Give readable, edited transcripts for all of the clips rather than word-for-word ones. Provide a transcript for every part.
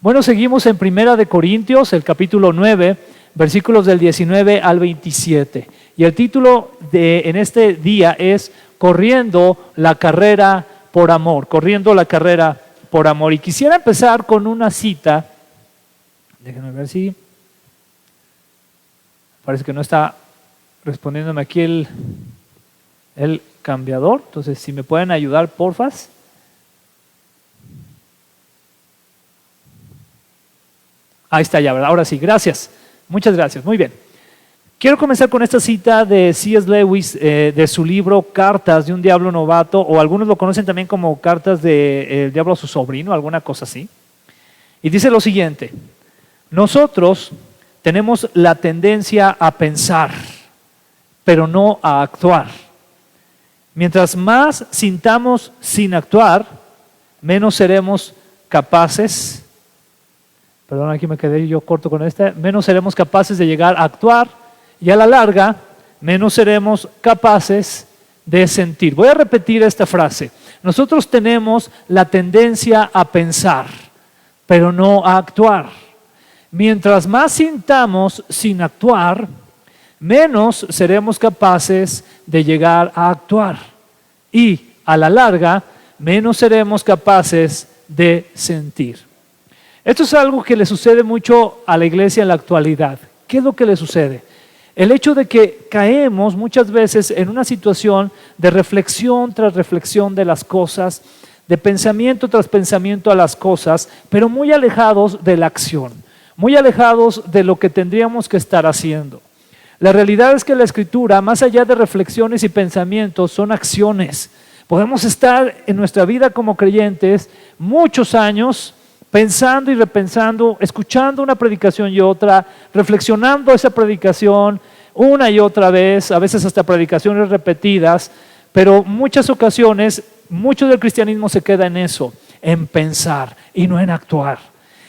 Bueno, seguimos en Primera de Corintios, el capítulo 9, versículos del 19 al 27. Y el título en este día es Corriendo la carrera por amor, corriendo la carrera por amor. Y quisiera empezar con una cita, déjenme ver si, parece que no está respondiéndome aquí el cambiador, entonces si me pueden ayudar, porfas. Ahí está ya, ¿verdad? Ahora sí, gracias. Muchas gracias, muy bien. Quiero comenzar con esta cita de C.S. Lewis, de su libro Cartas de un Diablo Novato, o algunos lo conocen también como Cartas del Diablo a su sobrino, alguna cosa así. Y dice lo siguiente: nosotros tenemos la tendencia a pensar, pero no a actuar. Mientras más sintamos sin actuar, menos seremos capaces. Perdón, aquí me quedé yo corto con menos seremos capaces de llegar a actuar y a la larga, menos seremos capaces de sentir. Voy a repetir esta frase. Nosotros tenemos la tendencia a pensar, pero no a actuar. Mientras más sintamos sin actuar, menos seremos capaces de llegar a actuar. Y a la larga, menos seremos capaces de sentir. Esto es algo que le sucede mucho a la iglesia en la actualidad. ¿Qué es lo que le sucede? El hecho de que caemos muchas veces en una situación de reflexión tras reflexión de las cosas, de pensamiento tras pensamiento a las cosas, pero muy alejados de la acción, muy alejados de lo que tendríamos que estar haciendo. La realidad es que la Escritura, más allá de reflexiones y pensamientos, son acciones. Podemos estar en nuestra vida como creyentes muchos años pensando y repensando, escuchando una predicación y otra, reflexionando esa predicación una y otra vez, a veces hasta predicaciones repetidas, pero muchas ocasiones, mucho del cristianismo se queda en eso, en pensar y no en actuar.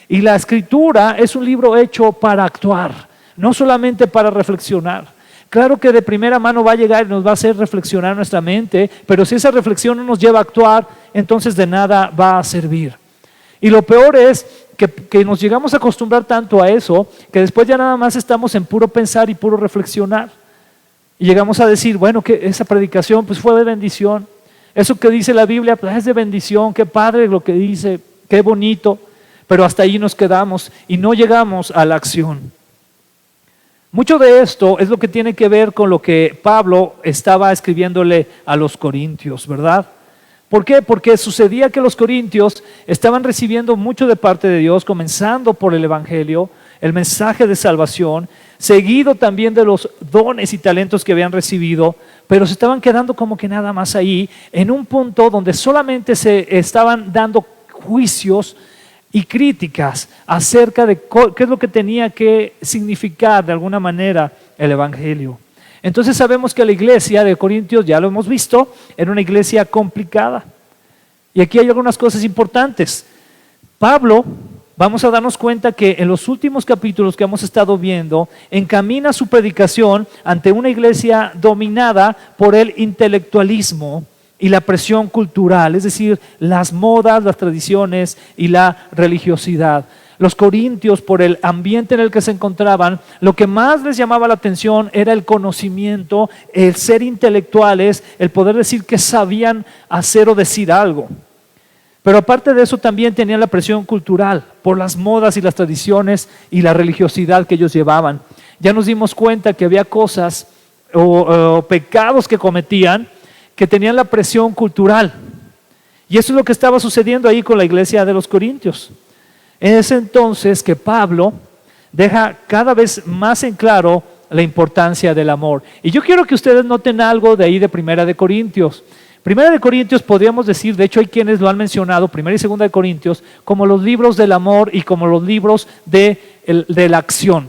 Y la Escritura es un libro hecho para actuar, no solamente para reflexionar. Claro que de primera mano va a llegar y nos va a hacer reflexionar nuestra mente, pero si esa reflexión no nos lleva a actuar, entonces de nada va a servir. Y lo peor es que nos llegamos a acostumbrar tanto a eso, que después ya nada más estamos en puro pensar y puro reflexionar. Y llegamos a decir, bueno, que esa predicación pues fue de bendición. Eso que dice la Biblia pues es de bendición, qué padre lo que dice, qué bonito. Pero hasta ahí nos quedamos y no llegamos a la acción. Mucho de esto es lo que tiene que ver con lo que Pablo estaba escribiéndole a los corintios, ¿verdad? ¿Por qué? Porque sucedía que los corintios estaban recibiendo mucho de parte de Dios, comenzando por el Evangelio, el mensaje de salvación, seguido también de los dones y talentos que habían recibido, pero se estaban quedando como que nada más ahí, en un punto donde solamente se estaban dando juicios y críticas acerca de qué es lo que tenía que significar de alguna manera el Evangelio. Entonces sabemos que la iglesia de Corintios, ya lo hemos visto, era una iglesia complicada. Y aquí hay algunas cosas importantes. Pablo, vamos a darnos cuenta que en los últimos capítulos que hemos estado viendo, encamina su predicación ante una iglesia dominada por el intelectualismo y la presión cultural, es decir, las modas, las tradiciones y la religiosidad. Los corintios, por el ambiente en el que se encontraban, lo que más les llamaba la atención era el conocimiento, el ser intelectuales, el poder decir que sabían hacer o decir algo. Pero aparte de eso también tenían la presión cultural por las modas y las tradiciones y la religiosidad que ellos llevaban. Ya nos dimos cuenta que había cosas o pecados que cometían que tenían la presión cultural. Y eso es lo que estaba sucediendo ahí con la iglesia de los corintios. Es entonces que Pablo deja cada vez más en claro la importancia del amor. Y yo quiero que ustedes noten algo de ahí de Primera de Corintios. Primera de Corintios podríamos decir, de hecho hay quienes lo han mencionado, Primera y Segunda de Corintios, como los libros del amor y como los libros de la acción.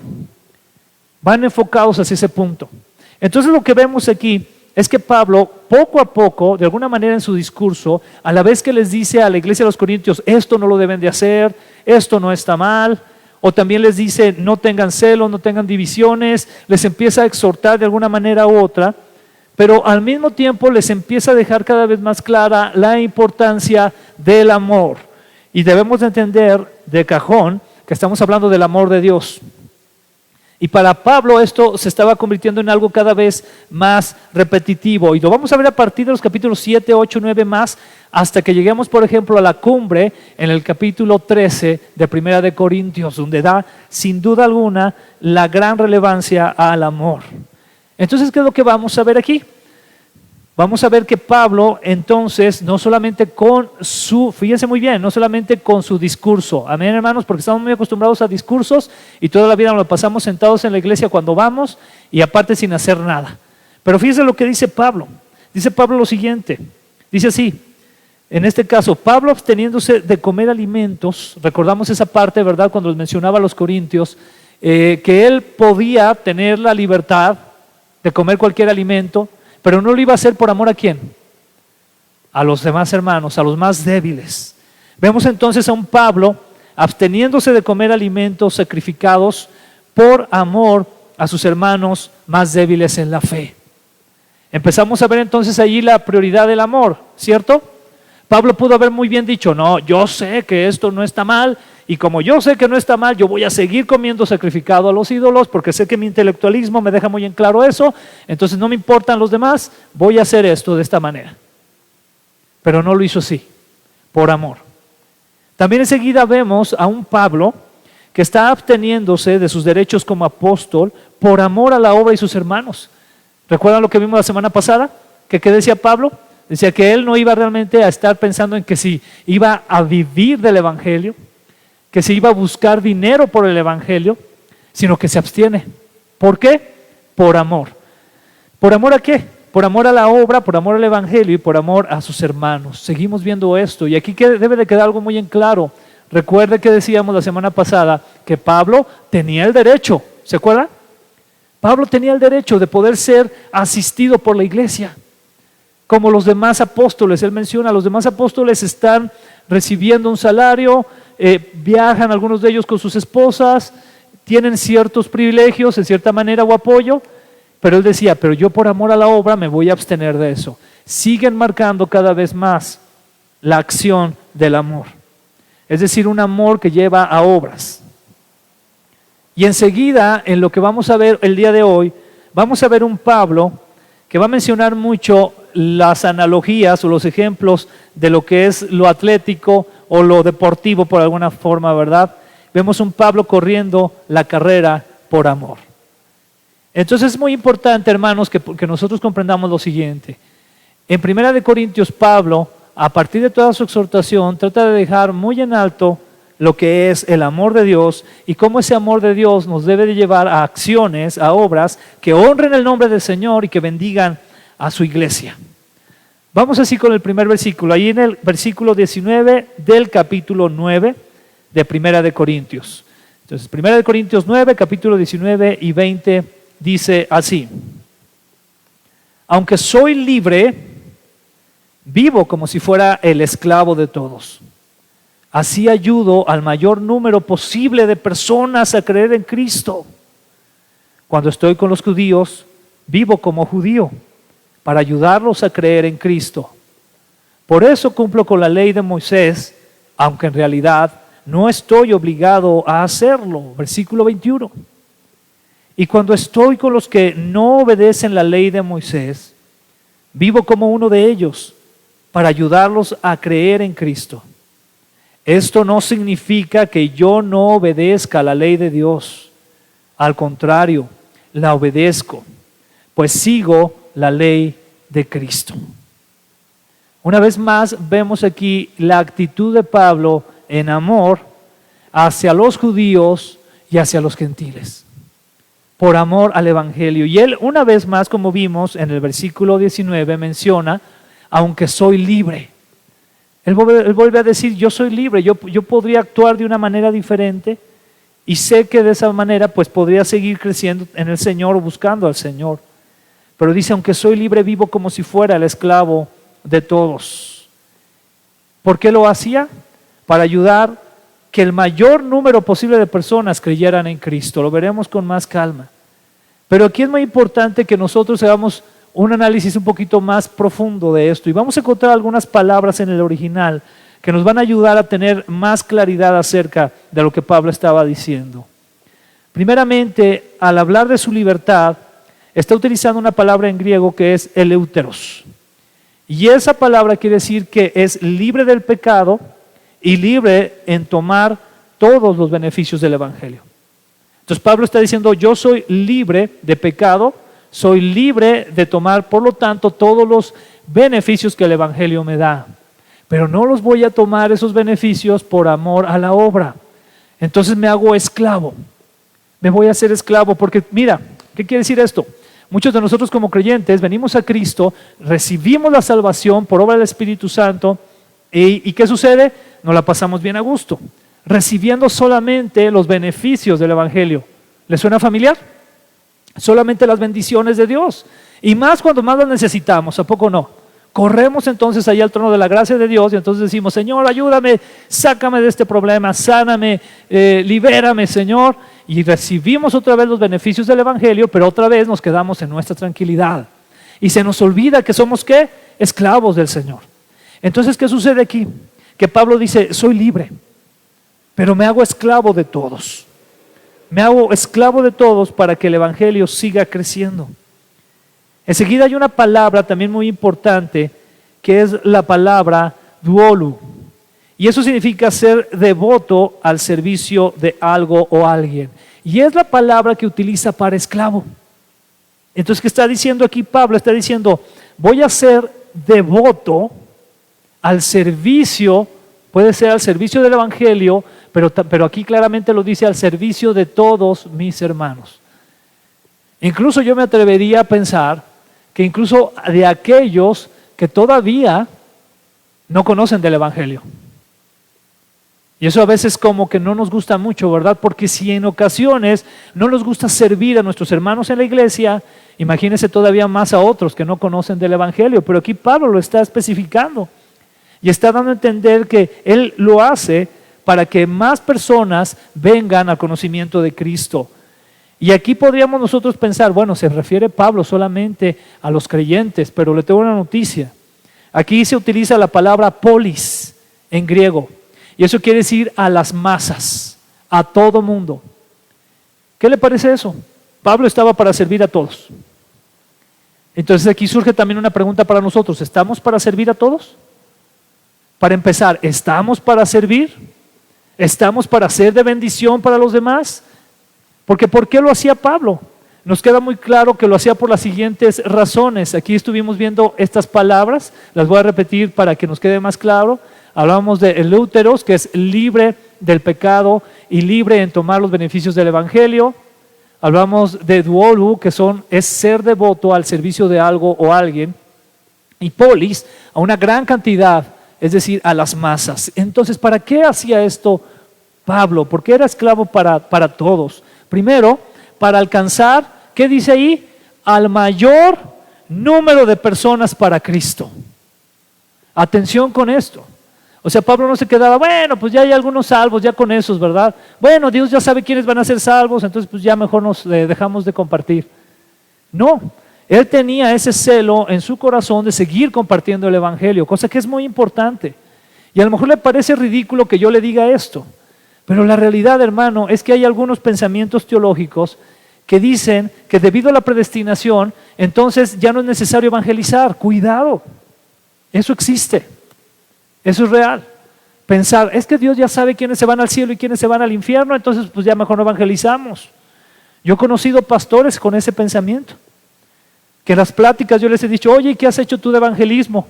Van enfocados hacia ese punto. Entonces lo que vemos aquí es que Pablo, poco a poco, de alguna manera en su discurso, a la vez que les dice a la iglesia de los corintios, esto no lo deben de hacer, esto no está mal, o también les dice, no tengan celos, no tengan divisiones, les empieza a exhortar de alguna manera u otra, pero al mismo tiempo les empieza a dejar cada vez más clara la importancia del amor. y debemos de entender de cajón que estamos hablando del amor de Dios. Y para Pablo esto se estaba convirtiendo en algo cada vez más repetitivo. Y lo vamos a ver a partir de los capítulos 7, 8, 9 más, hasta que lleguemos, por ejemplo, a la cumbre en el capítulo 13 de Primera de Corintios, donde da, sin duda alguna, la gran relevancia al amor. Entonces, ¿qué es lo que vamos a ver aquí? Vamos a ver que Pablo, entonces, no solamente con su, fíjense muy bien, no solamente con su discurso, amén, hermanos, porque estamos muy acostumbrados a discursos y toda la vida nos lo pasamos sentados en la iglesia cuando vamos y aparte sin hacer nada. Pero fíjense lo que dice Pablo. Dice Pablo lo siguiente, dice así, en este caso, Pablo absteniéndose de comer alimentos, recordamos esa parte, ¿verdad?, cuando les mencionaba a los corintios, que él podía tener la libertad de comer cualquier alimento, pero no lo iba a hacer por amor ¿a quién? A los demás hermanos, a los más débiles. Vemos entonces a un Pablo absteniéndose de comer alimentos sacrificados por amor a sus hermanos más débiles en la fe. Empezamos a ver entonces allí la prioridad del amor, ¿cierto? Pablo pudo haber muy bien dicho, no, yo sé que esto no está mal, y como yo sé que no está mal, yo voy a seguir comiendo sacrificado a los ídolos, porque sé que mi intelectualismo me deja muy en claro eso, entonces no me importan los demás, voy a hacer esto de esta manera. Pero no lo hizo así, por amor. También enseguida vemos a un Pablo que está absteniéndose de sus derechos como apóstol por amor a la obra y sus hermanos. ¿Recuerdan lo que vimos la semana pasada? ¿Qué decía Pablo? Decía que él no iba realmente a estar pensando en que si iba a vivir del evangelio, que se iba a buscar dinero por el evangelio, sino que se abstiene. ¿Por qué? Por amor. ¿Por amor a qué? Por amor a la obra, por amor al evangelio y por amor a sus hermanos. Seguimos viendo esto y aquí debe de quedar algo muy en claro. Recuerde que decíamos la semana pasada que Pablo tenía el derecho, ¿se acuerdan? Pablo tenía el derecho de poder ser asistido por la iglesia, como los demás apóstoles. Él menciona, los demás apóstoles están recibiendo un salario, viajan algunos de ellos con sus esposas, tienen ciertos privilegios en cierta manera o apoyo, pero él decía, pero yo por amor a la obra me voy a abstener de eso. Siguen marcando cada vez más la acción del amor, es decir, un amor que lleva a obras. Y enseguida, en lo que vamos a ver el día de hoy, vamos a ver un Pablo que va a mencionar mucho las analogías o los ejemplos de lo que es lo atlético o lo deportivo por alguna forma, ¿verdad? Vemos un Pablo corriendo la carrera por amor. Entonces es muy importante, hermanos, que nosotros comprendamos lo siguiente. En 1 Corintios, Pablo, a partir de toda su exhortación, trata de dejar muy en alto lo que es el amor de Dios y cómo ese amor de Dios nos debe de llevar a acciones, a obras que honren el nombre del Señor y que bendigan a su iglesia. Vamos así con el primer versículo, ahí en el versículo 19 del capítulo 9 de 1 Corintios. Entonces, 1 Corintios 9, capítulo 19 y 20 dice así: aunque soy libre, vivo como si fuera el esclavo de todos. Así ayudo al mayor número posible de personas a creer en Cristo. Cuando estoy con los judíos, vivo como judío, para ayudarlos a creer en Cristo. Por eso cumplo con la ley de Moisés, aunque en realidad no estoy obligado a hacerlo. Versículo 21. Y cuando estoy con los que no obedecen la ley de Moisés, vivo como uno de ellos, para ayudarlos a creer en Cristo. Esto no significa que yo no obedezca a la ley de Dios. Al contrario, la obedezco, pues sigo la ley de Cristo. Una vez más vemos aquí la actitud de Pablo en amor hacia los judíos y hacia los gentiles, por amor al evangelio. Y él, una vez más, como vimos en el versículo 19, menciona, aunque soy libre. Él vuelve a decir, yo soy libre, yo podría actuar de una manera diferente y sé que de esa manera pues podría seguir creciendo en el Señor o buscando al Señor. Pero dice, aunque soy libre, vivo como si fuera el esclavo de todos. ¿Por qué lo hacía? Para ayudar que el mayor número posible de personas creyeran en Cristo. Lo veremos con más calma. Pero aquí es muy importante que nosotros hagamos un análisis un poquito más profundo de esto y vamos a encontrar algunas palabras en el original que nos van a ayudar a tener más claridad acerca de lo que Pablo estaba diciendo. Primeramente, al hablar de su libertad, está utilizando una palabra en griego que es eleuteros. Y esa palabra quiere decir que es libre del pecado y libre en tomar todos los beneficios del Evangelio. Entonces Pablo está diciendo, yo soy libre de pecado, soy libre de tomar, por lo tanto, todos los beneficios que el Evangelio me da. Pero no los voy a tomar esos beneficios por amor a la obra. Entonces me hago esclavo. Me voy a hacer esclavo porque, mira, ¿qué quiere decir esto? Muchos de nosotros como creyentes venimos a Cristo, recibimos la salvación por obra del Espíritu Santo y ¿qué sucede? Nos la pasamos bien a gusto, recibiendo solamente los beneficios del Evangelio. ¿Les suena familiar? Solamente las bendiciones de Dios. Y más cuando más las necesitamos, ¿a poco no? Corremos entonces allá al trono de la gracia de Dios y entonces decimos, Señor, ayúdame, sácame de este problema, sáname, libérame, Señor. Y recibimos otra vez los beneficios del Evangelio, pero otra vez nos quedamos en nuestra tranquilidad. Y se nos olvida que somos, ¿qué? Esclavos del Señor. Entonces, ¿qué sucede aquí? Que Pablo dice, soy libre, pero me hago esclavo de todos. Me hago esclavo de todos para que el Evangelio siga creciendo. Enseguida hay una palabra también muy importante, que es la palabra duolu. Y eso significa ser devoto al servicio de algo o alguien. Y es la palabra que utiliza para esclavo. Entonces, ¿qué está diciendo aquí Pablo? Está diciendo, voy a ser devoto al servicio, puede ser al servicio del Evangelio, pero aquí claramente lo dice, al servicio de todos mis hermanos. Incluso yo me atrevería a pensar que incluso de aquellos que todavía no conocen del Evangelio. Y eso a veces como que no nos gusta mucho, ¿verdad? Porque si en ocasiones no nos gusta servir a nuestros hermanos en la iglesia, imagínense todavía más a otros que no conocen del Evangelio. Pero aquí Pablo lo está especificando y está dando a entender que él lo hace para que más personas vengan al conocimiento de Cristo. Y aquí podríamos nosotros pensar, bueno, se refiere Pablo solamente a los creyentes, pero le tengo una noticia. Aquí se utiliza la palabra polis en griego, y eso quiere decir a las masas, a todo mundo. ¿Qué le parece eso? Pablo estaba para servir a todos. Entonces aquí surge también una pregunta para nosotros, ¿estamos para servir a todos? Para empezar, ¿estamos para servir? ¿Estamos para ser de bendición para los demás? Porque ¿por qué lo hacía Pablo? Nos queda muy claro que lo hacía por las siguientes razones. Aquí estuvimos viendo estas palabras, las voy a repetir para que nos quede más claro. Hablábamos de eleuteros, que es libre del pecado y libre en tomar los beneficios del Evangelio. Hablamos de duolu, que es ser devoto al servicio de algo o alguien. Y polis, a una gran cantidad, es decir, a las masas. Entonces, ¿para qué hacía esto Pablo? ¿Por qué era esclavo para todos? Primero, para alcanzar, ¿qué dice ahí? Al mayor número de personas para Cristo. Atención con esto. O sea, Pablo no se quedaba, bueno, pues ya hay algunos salvos, ya con esos, ¿verdad? Bueno, Dios ya sabe quiénes van a ser salvos, entonces pues ya mejor nos dejamos de compartir. No, él tenía ese celo en su corazón de seguir compartiendo el Evangelio, cosa que es muy importante. Y a lo mejor le parece ridículo que yo le diga esto, pero la realidad, hermano, es que hay algunos pensamientos teológicos que dicen que debido a la predestinación, entonces ya no es necesario evangelizar. Cuidado, eso existe, eso es real. Pensar, es que Dios ya sabe quiénes se van al cielo y quiénes se van al infierno, entonces pues ya mejor no evangelizamos. Yo he conocido pastores con ese pensamiento, que en las pláticas yo les he dicho, oye, ¿qué has hecho tú de evangelismo?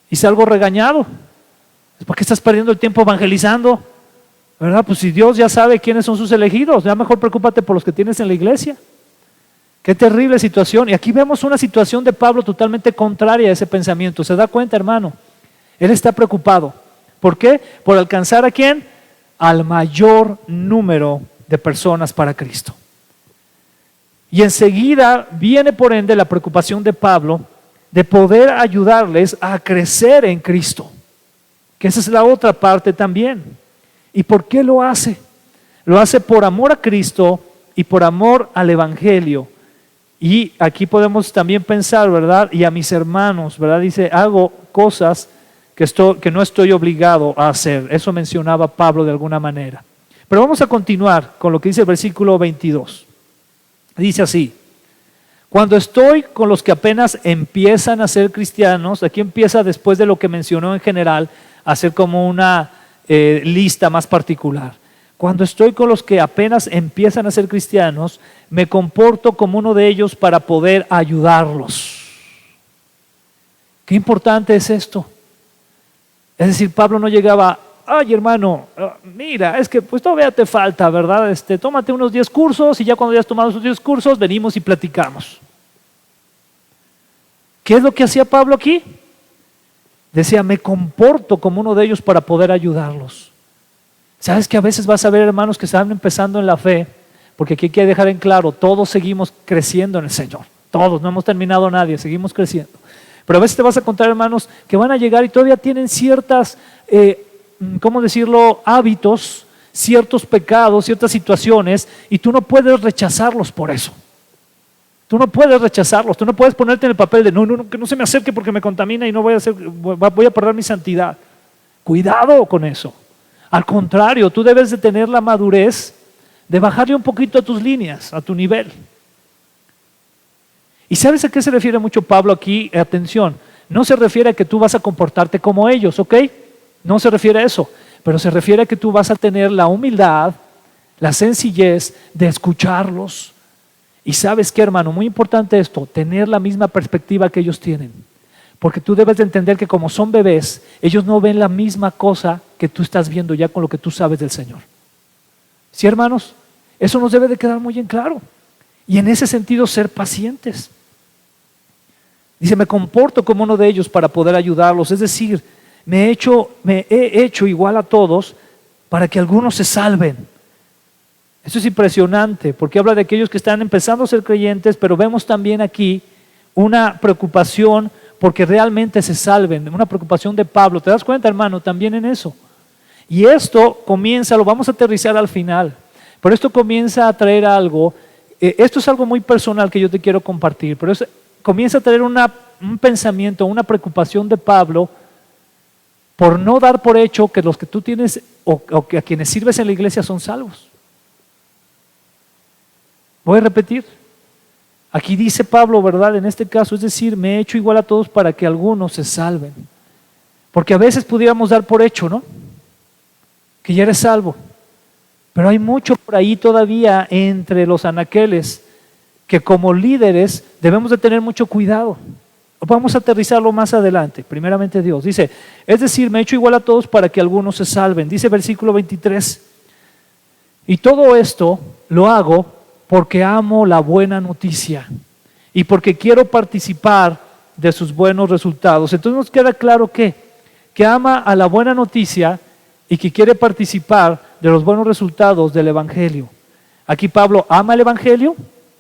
Y salgo regañado. ¿Por qué estás perdiendo el tiempo evangelizando? ¿Verdad? Pues si Dios ya sabe quiénes son sus elegidos, ya mejor preocúpate por los que tienes en la iglesia. Qué terrible situación. Y aquí vemos una situación de Pablo totalmente contraria a ese pensamiento. ¿Se da cuenta, hermano? Él está preocupado. ¿Por qué? Por alcanzar ¿a quién? Al mayor número de personas para Cristo. Y enseguida viene por ende la preocupación de Pablo de poder ayudarles a crecer en Cristo. Que esa es la otra parte también. ¿Y por qué lo hace? Lo hace por amor a Cristo y por amor al Evangelio. Y aquí podemos también pensar, ¿verdad? Y a mis hermanos, ¿verdad? Dice, hago cosas que no estoy obligado a hacer. Eso mencionaba Pablo de alguna manera. Pero vamos a continuar con lo que dice el versículo 22. Dice así: cuando estoy con los que apenas empiezan a ser cristianos, aquí empieza después de lo que mencionó en general, a hacer como una lista más particular. Cuando estoy con los que apenas empiezan a ser cristianos, me comporto como uno de ellos para poder ayudarlos. Qué importante es esto. Es decir, Pablo no llegaba: ay, hermano, mira, es que pues todavía te falta, ¿verdad? Tómate unos 10 cursos y ya cuando hayas tomado esos 10 cursos venimos y platicamos. ¿Qué es lo que hacía Pablo aquí? Decía: me comporto como uno de ellos para poder ayudarlos. ¿Sabes que a veces vas a ver hermanos que están empezando en la fe? Porque aquí hay que dejar en claro, todos seguimos creciendo en el Señor. Todos, no hemos terminado nadie, seguimos creciendo. Pero a veces te vas a encontrar hermanos que van a llegar y todavía tienen ciertas, ¿cómo decirlo?, hábitos, ciertos pecados, ciertas situaciones, y tú no puedes rechazarlos por eso. Tú no puedes rechazarlos, tú no puedes ponerte en el papel de no, que no se me acerque porque me contamina y no voy a perder mi santidad. Cuidado con eso. Al contrario, tú debes de tener la madurez de bajarle un poquito a tus líneas, a tu nivel. ¿Y sabes a qué se refiere mucho Pablo aquí? Atención, no se refiere a que tú vas a comportarte como ellos, ¿ok? No se refiere a eso, pero se refiere a que tú vas a tener la humildad, la sencillez de escucharlos. Y ¿sabes qué, hermano? Muy importante esto, tener la misma perspectiva que ellos tienen. Porque tú debes de entender que como son bebés, ellos no ven la misma cosa que tú estás viendo ya con lo que tú sabes del Señor. ¿Sí, hermanos? Eso nos debe de quedar muy en claro. Y en ese sentido ser pacientes. Dice: me comporto como uno de ellos para poder ayudarlos. Es decir, me he hecho igual a todos para que algunos se salven. Eso es impresionante porque habla de aquellos que están empezando a ser creyentes, pero vemos también aquí una preocupación porque realmente se salven, una preocupación de Pablo. ¿Te das cuenta, hermano? También en eso. Y esto comienza, lo vamos a aterrizar al final, pero esto comienza a traer algo. Esto es algo muy personal que yo te quiero compartir, pero comienza a traer un pensamiento, una preocupación de Pablo por no dar por hecho que los que tú tienes o que a quienes sirves en la iglesia son salvos. Voy a repetir. Aquí dice Pablo, ¿verdad? En este caso, es decir, me he hecho igual a todos para que algunos se salven. Porque a veces pudiéramos dar por hecho, ¿no?, que ya eres salvo. Pero hay mucho por ahí todavía entre los anaqueles que como líderes debemos de tener mucho cuidado. Vamos a aterrizarlo más adelante. Primeramente Dios dice: es decir, me he hecho igual a todos para que algunos se salven. Dice versículo 23: y todo esto lo hago porque amo la buena noticia y porque quiero participar de sus buenos resultados. Entonces nos queda claro que ama a la buena noticia y que quiere participar de los buenos resultados del Evangelio. Aquí Pablo ama el Evangelio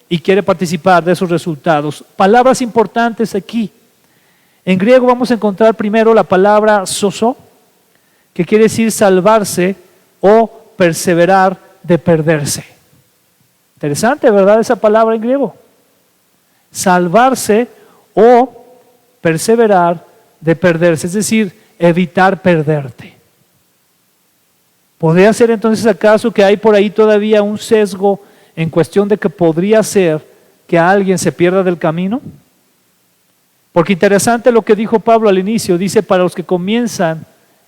y quiere participar de esos resultados. Palabras importantes aquí. En griego vamos a encontrar primero la palabra sozo, que quiere decir salvarse o perseverar de perderse. Interesante, ¿verdad? Esa palabra en griego. Salvarse o perseverar de perderse, es decir, evitar perderte. ¿Podría ser entonces acaso que hay por ahí todavía un sesgo en cuestión de que podría ser que alguien se pierda del camino? Porque interesante lo que dijo Pablo al inicio, dice: para los que comienzan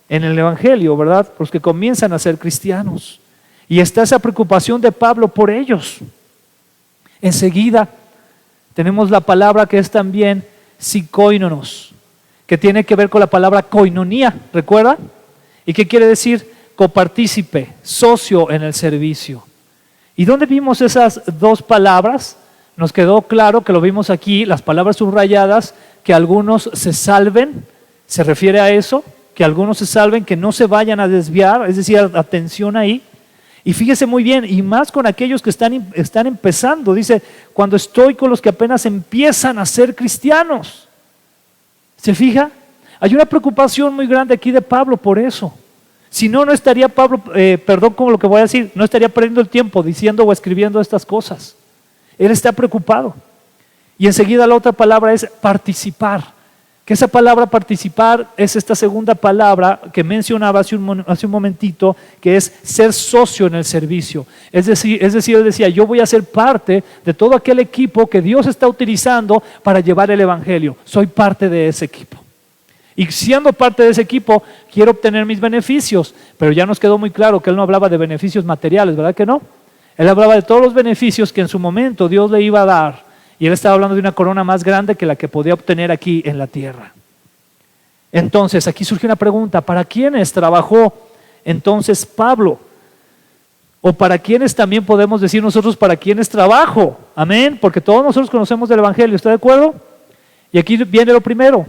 en el Evangelio, ¿verdad? Los que comienzan a ser cristianos. Y está esa preocupación de Pablo por ellos. Enseguida tenemos la palabra que es también psikoinonos, que tiene que ver con la palabra koinonía, ¿recuerda? ¿Y qué quiere decir? Copartícipe, socio en el servicio. ¿Y dónde vimos esas dos palabras? Nos quedó claro que lo vimos aquí, las palabras subrayadas, que algunos se salven, se refiere a eso, que algunos se salven, que no se vayan a desviar, es decir, atención ahí. Y fíjese muy bien, y más con aquellos que están empezando, dice: cuando estoy con los que apenas empiezan a ser cristianos. ¿Se fija? Hay una preocupación muy grande aquí de Pablo por eso. Si no, no estaría Pablo, perdón como lo que voy a decir, no estaría perdiendo el tiempo diciendo o escribiendo estas cosas. Él está preocupado. Y enseguida la otra palabra es participar, Que esa palabra participar es esta segunda palabra que mencionaba hace un momentito, que es ser socio en el servicio. Es decir, él decía, yo voy a ser parte de todo aquel equipo que Dios está utilizando para llevar el evangelio. Soy parte de ese equipo. Y siendo parte de ese equipo, quiero obtener mis beneficios. Pero ya nos quedó muy claro que él no hablaba de beneficios materiales, ¿verdad que no? Él hablaba de todos los beneficios que en su momento Dios le iba a dar. Y él estaba hablando de una corona más grande que la que podía obtener aquí en la tierra. Entonces, aquí surge una pregunta, ¿para quiénes trabajó entonces Pablo? O para quiénes también podemos decir nosotros para quiénes trabajo. Amén, porque todos nosotros conocemos del evangelio, ¿está de acuerdo? Y aquí viene lo primero,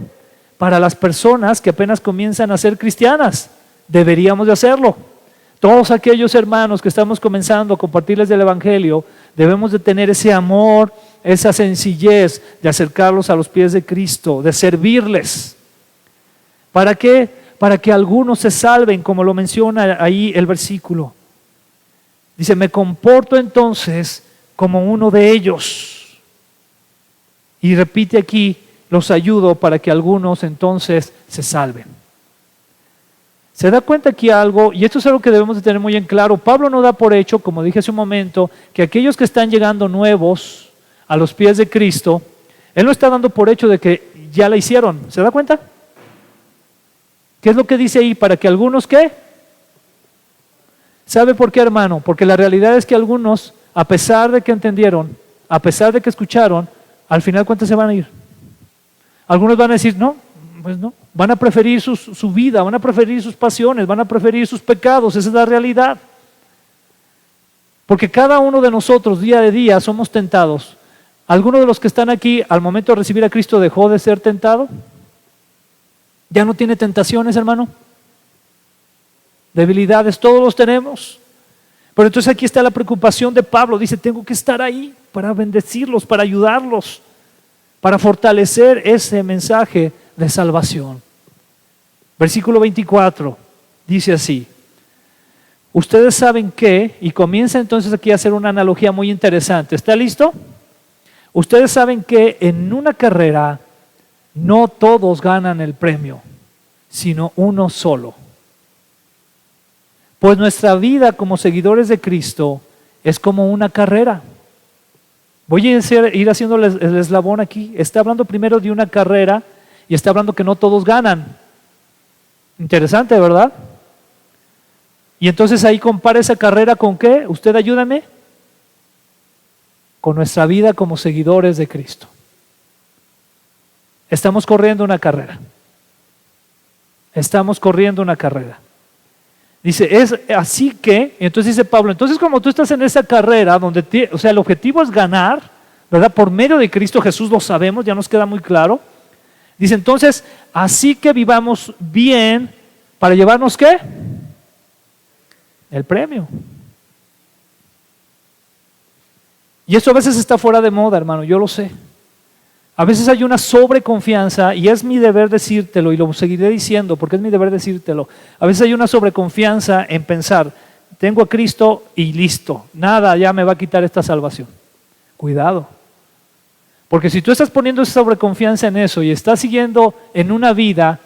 para las personas que apenas comienzan a ser cristianas, deberíamos de hacerlo. Todos aquellos hermanos que estamos comenzando a compartirles del evangelio, debemos de tener ese amor, esa sencillez de acercarlos a los pies de Cristo, de servirles. ¿Para qué? Para que algunos se salven, como lo menciona ahí el versículo. Dice, me comporto entonces como uno de ellos. Y repite aquí, los ayudo para que algunos entonces se salven. ¿Se da cuenta aquí algo? Y esto es algo que debemos de tener muy en claro. Pablo no da por hecho, como dije hace un momento, que aquellos que están llegando nuevos a los pies de Cristo, él no está dando por hecho de que ya la hicieron. ¿Se da cuenta? ¿Qué es lo que dice ahí? Para que algunos, ¿qué? ¿Sabe por qué, hermano? Porque la realidad es que algunos, a pesar de que entendieron, a pesar de que escucharon, al final, ¿cuántos se van a ir? Algunos van a decir, no, pues no. Van a preferir su vida, van a preferir sus pasiones, van a preferir sus pecados. Esa es la realidad. Porque cada uno de nosotros, día de día, somos tentados. ¿Alguno de los que están aquí, al momento de recibir a Cristo, dejó de ser tentado? ¿Ya no tiene tentaciones, hermano? Debilidades, todos los tenemos. Pero entonces aquí está la preocupación de Pablo. Dice, tengo que estar ahí para bendecirlos, para ayudarlos, para fortalecer ese mensaje de salvación. Versículo 24 dice así. Ustedes saben que, y comienza entonces aquí a hacer una analogía muy interesante. ¿Está listo? Ustedes saben que en una carrera no todos ganan el premio, sino uno solo. Pues nuestra vida como seguidores de Cristo es como una carrera. Voy a ir haciendo el eslabón aquí. Está hablando primero de una carrera y está hablando que no todos ganan. Interesante, ¿verdad? Y entonces ahí compara esa carrera con ¿qué? Usted ayúdame. Con nuestra vida como seguidores de Cristo. Estamos corriendo una carrera. Estamos corriendo una carrera. Dice, es así que, entonces dice Pablo, entonces como tú estás en esa carrera, donde el objetivo es ganar, ¿verdad? Por medio de Cristo Jesús, lo sabemos, ya nos queda muy claro. Dice, entonces, así que vivamos bien para llevarnos ¿qué? El premio. Y eso a veces está fuera de moda, hermano, yo lo sé. A veces hay una sobreconfianza y es mi deber decírtelo y lo seguiré diciendo porque es mi deber decírtelo. A veces hay una sobreconfianza en pensar, tengo a Cristo y listo, nada ya me va a quitar esta salvación. Cuidado. Porque si tú estás poniendo esa sobreconfianza en eso y estás siguiendo en una vida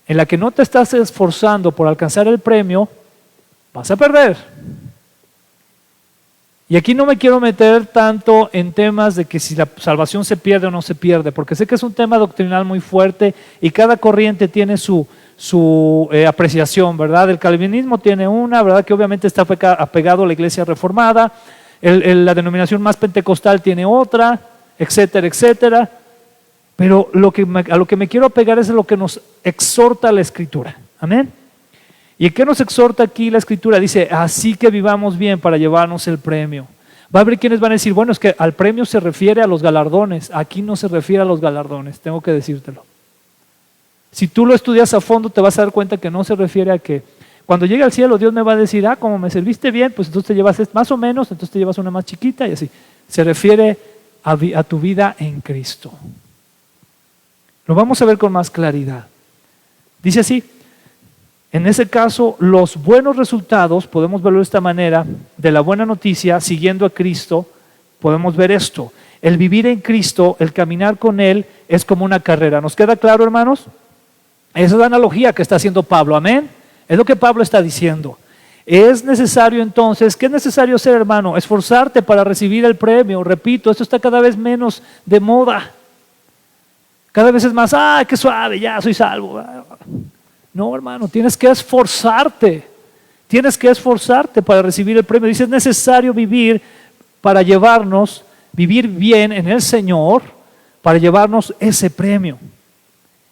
en la que no te estás esforzando por alcanzar el premio, vas a perder. Y aquí no me quiero meter tanto en temas de que si la salvación se pierde o no se pierde, porque sé que es un tema doctrinal muy fuerte y cada corriente tiene su apreciación, ¿verdad? El calvinismo tiene una, ¿verdad? Que obviamente está apegado a la iglesia reformada, la denominación más pentecostal tiene otra, etcétera, etcétera. Pero a lo que me quiero apegar es a lo que nos exhorta la Escritura. Amén. ¿Y en qué nos exhorta aquí la Escritura? Dice, así que vivamos bien para llevarnos el premio. Va a haber quienes van a decir, bueno, es que al premio se refiere a los galardones. Aquí no se refiere a los galardones, tengo que decírtelo. Si tú lo estudias a fondo, te vas a dar cuenta que no se refiere a que cuando llegue al cielo, Dios me va a decir, como me serviste bien, pues entonces te llevas más o menos, entonces te llevas una más chiquita y así. Se refiere a tu vida en Cristo. Lo vamos a ver con más claridad. Dice así. En ese caso, los buenos resultados, podemos verlo de esta manera, de la buena noticia, siguiendo a Cristo, podemos ver esto. El vivir en Cristo, el caminar con Él, es como una carrera. ¿Nos queda claro, hermanos? Esa es la analogía que está haciendo Pablo, amén. Es lo que Pablo está diciendo. Es necesario entonces, ¿qué es necesario hacer, hermano? Esforzarte para recibir el premio. Repito, esto está cada vez menos de moda. Cada vez es más, qué suave, ya soy salvo. No, hermano, tienes que esforzarte. Tienes que esforzarte para recibir el premio. Dice, es necesario vivir para llevarnos, vivir bien en el Señor, para llevarnos ese premio.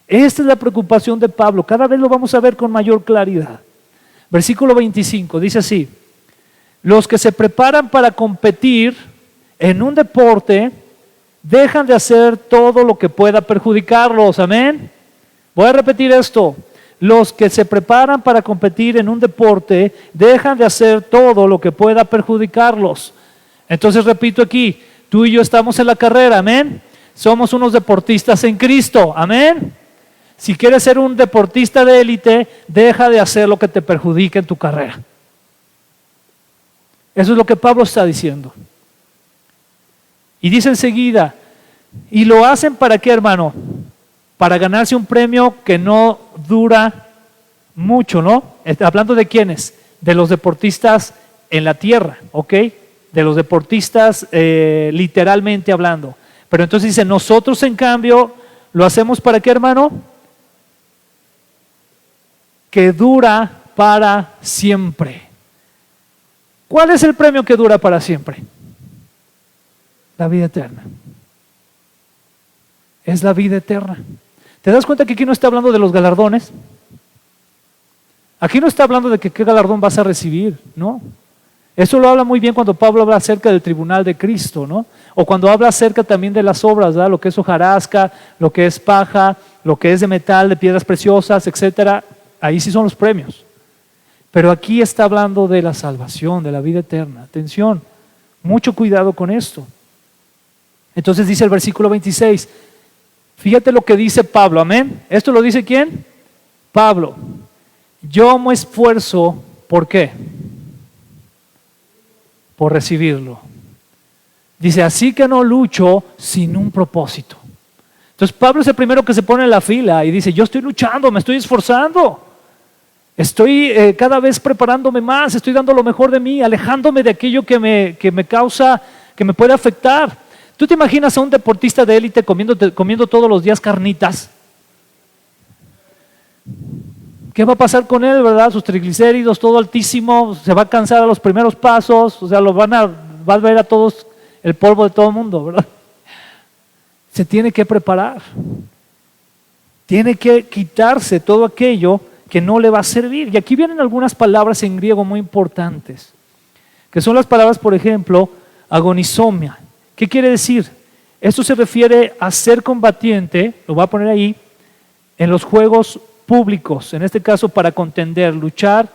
Esta es la preocupación de Pablo. Cada vez lo vamos a ver con mayor claridad. Versículo 25 dice así: los que se preparan para competir en un deporte dejan de hacer todo lo que pueda perjudicarlos. Amén. Voy a repetir esto. Los que se preparan para competir en un deporte dejan de hacer todo lo que pueda perjudicarlos. Entonces repito aquí, tú y yo estamos en la carrera, amén. Somos unos deportistas en Cristo, amén. Si quieres ser un deportista de élite, deja de hacer lo que te perjudique en tu carrera. Eso es lo que Pablo está diciendo. Y dice enseguida, ¿y lo hacen para qué, hermano? Para ganarse un premio que no dura mucho, ¿no? Hablando de quiénes, de los deportistas en la tierra, ¿ok? De los deportistas literalmente hablando. Pero entonces dice, nosotros en cambio, ¿lo hacemos para qué, hermano? Que dura para siempre. ¿Cuál es el premio que dura para siempre? La vida eterna. Es la vida eterna. ¿Te das cuenta que aquí no está hablando de los galardones? Aquí no está hablando de que qué galardón vas a recibir, ¿no? Eso lo habla muy bien cuando Pablo habla acerca del tribunal de Cristo, ¿no? O cuando habla acerca también de las obras, ¿verdad? Lo que es hojarasca, lo que es paja, lo que es de metal, de piedras preciosas, etcétera. Ahí sí son los premios. Pero aquí está hablando de la salvación, de la vida eterna. Atención, mucho cuidado con esto. Entonces dice el versículo 26, fíjate lo que dice Pablo, amén. ¿Esto lo dice quién? Pablo. Yo me esfuerzo, ¿por qué? Por recibirlo. Dice, así que no lucho sin un propósito. Entonces Pablo es el primero que se pone en la fila y dice, yo estoy luchando, me estoy esforzando. Estoy cada vez preparándome más, estoy dando lo mejor de mí, alejándome de aquello que me causa, que me puede afectar. ¿Tú te imaginas a un deportista de élite comiendo todos los días carnitas? ¿Qué va a pasar con él, verdad? Sus triglicéridos, todo altísimo, se va a cansar a los primeros pasos, o sea, va a ver a todos el polvo de todo el mundo, ¿verdad? Se tiene que preparar. Tiene que quitarse todo aquello que no le va a servir. Y aquí vienen algunas palabras en griego muy importantes, que son las palabras, por ejemplo, agonizomia. ¿Qué quiere decir? Esto se refiere a ser combatiente, lo voy a poner ahí, en los juegos públicos, en este caso para contender, luchar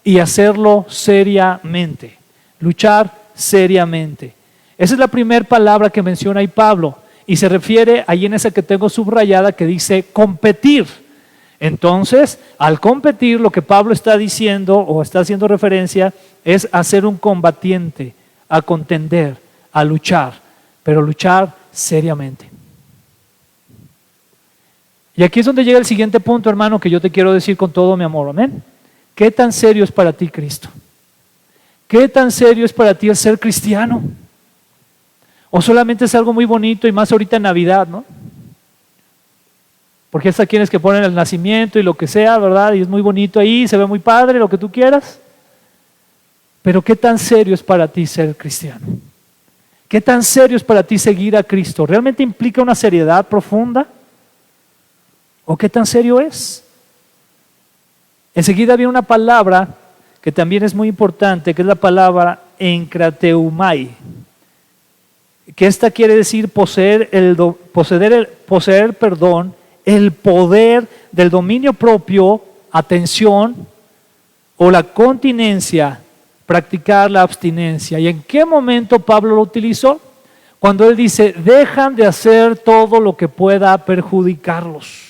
y hacerlo seriamente. Luchar seriamente. Esa es la primera palabra que menciona ahí Pablo y se refiere ahí en esa que tengo subrayada que dice competir. Entonces, al competir, lo que Pablo está diciendo o está haciendo referencia es a ser un combatiente, a contender, a luchar, pero luchar seriamente. Y aquí es donde llega el siguiente punto, hermano, que yo te quiero decir con todo mi amor, amén. ¿Qué tan serio es para ti Cristo? ¿Qué tan serio es para ti el ser cristiano? ¿O solamente es algo muy bonito y más ahorita en Navidad, ¿no? Porque es a quienes que ponen el nacimiento y lo que sea, ¿verdad? Y es muy bonito ahí, se ve muy padre, lo que tú quieras. Pero ¿qué tan serio es para ti ser cristiano? ¿Qué tan serio es para ti seguir a Cristo? ¿Realmente implica una seriedad profunda? ¿O qué tan serio es? Enseguida viene una palabra que también es muy importante, que es la palabra enkrateumai, que esta quiere decir poseer el poder del dominio propio, atención, o la continencia, practicar la abstinencia. ¿Y en qué momento Pablo lo utilizó? Cuando él dice, dejan de hacer todo lo que pueda perjudicarlos.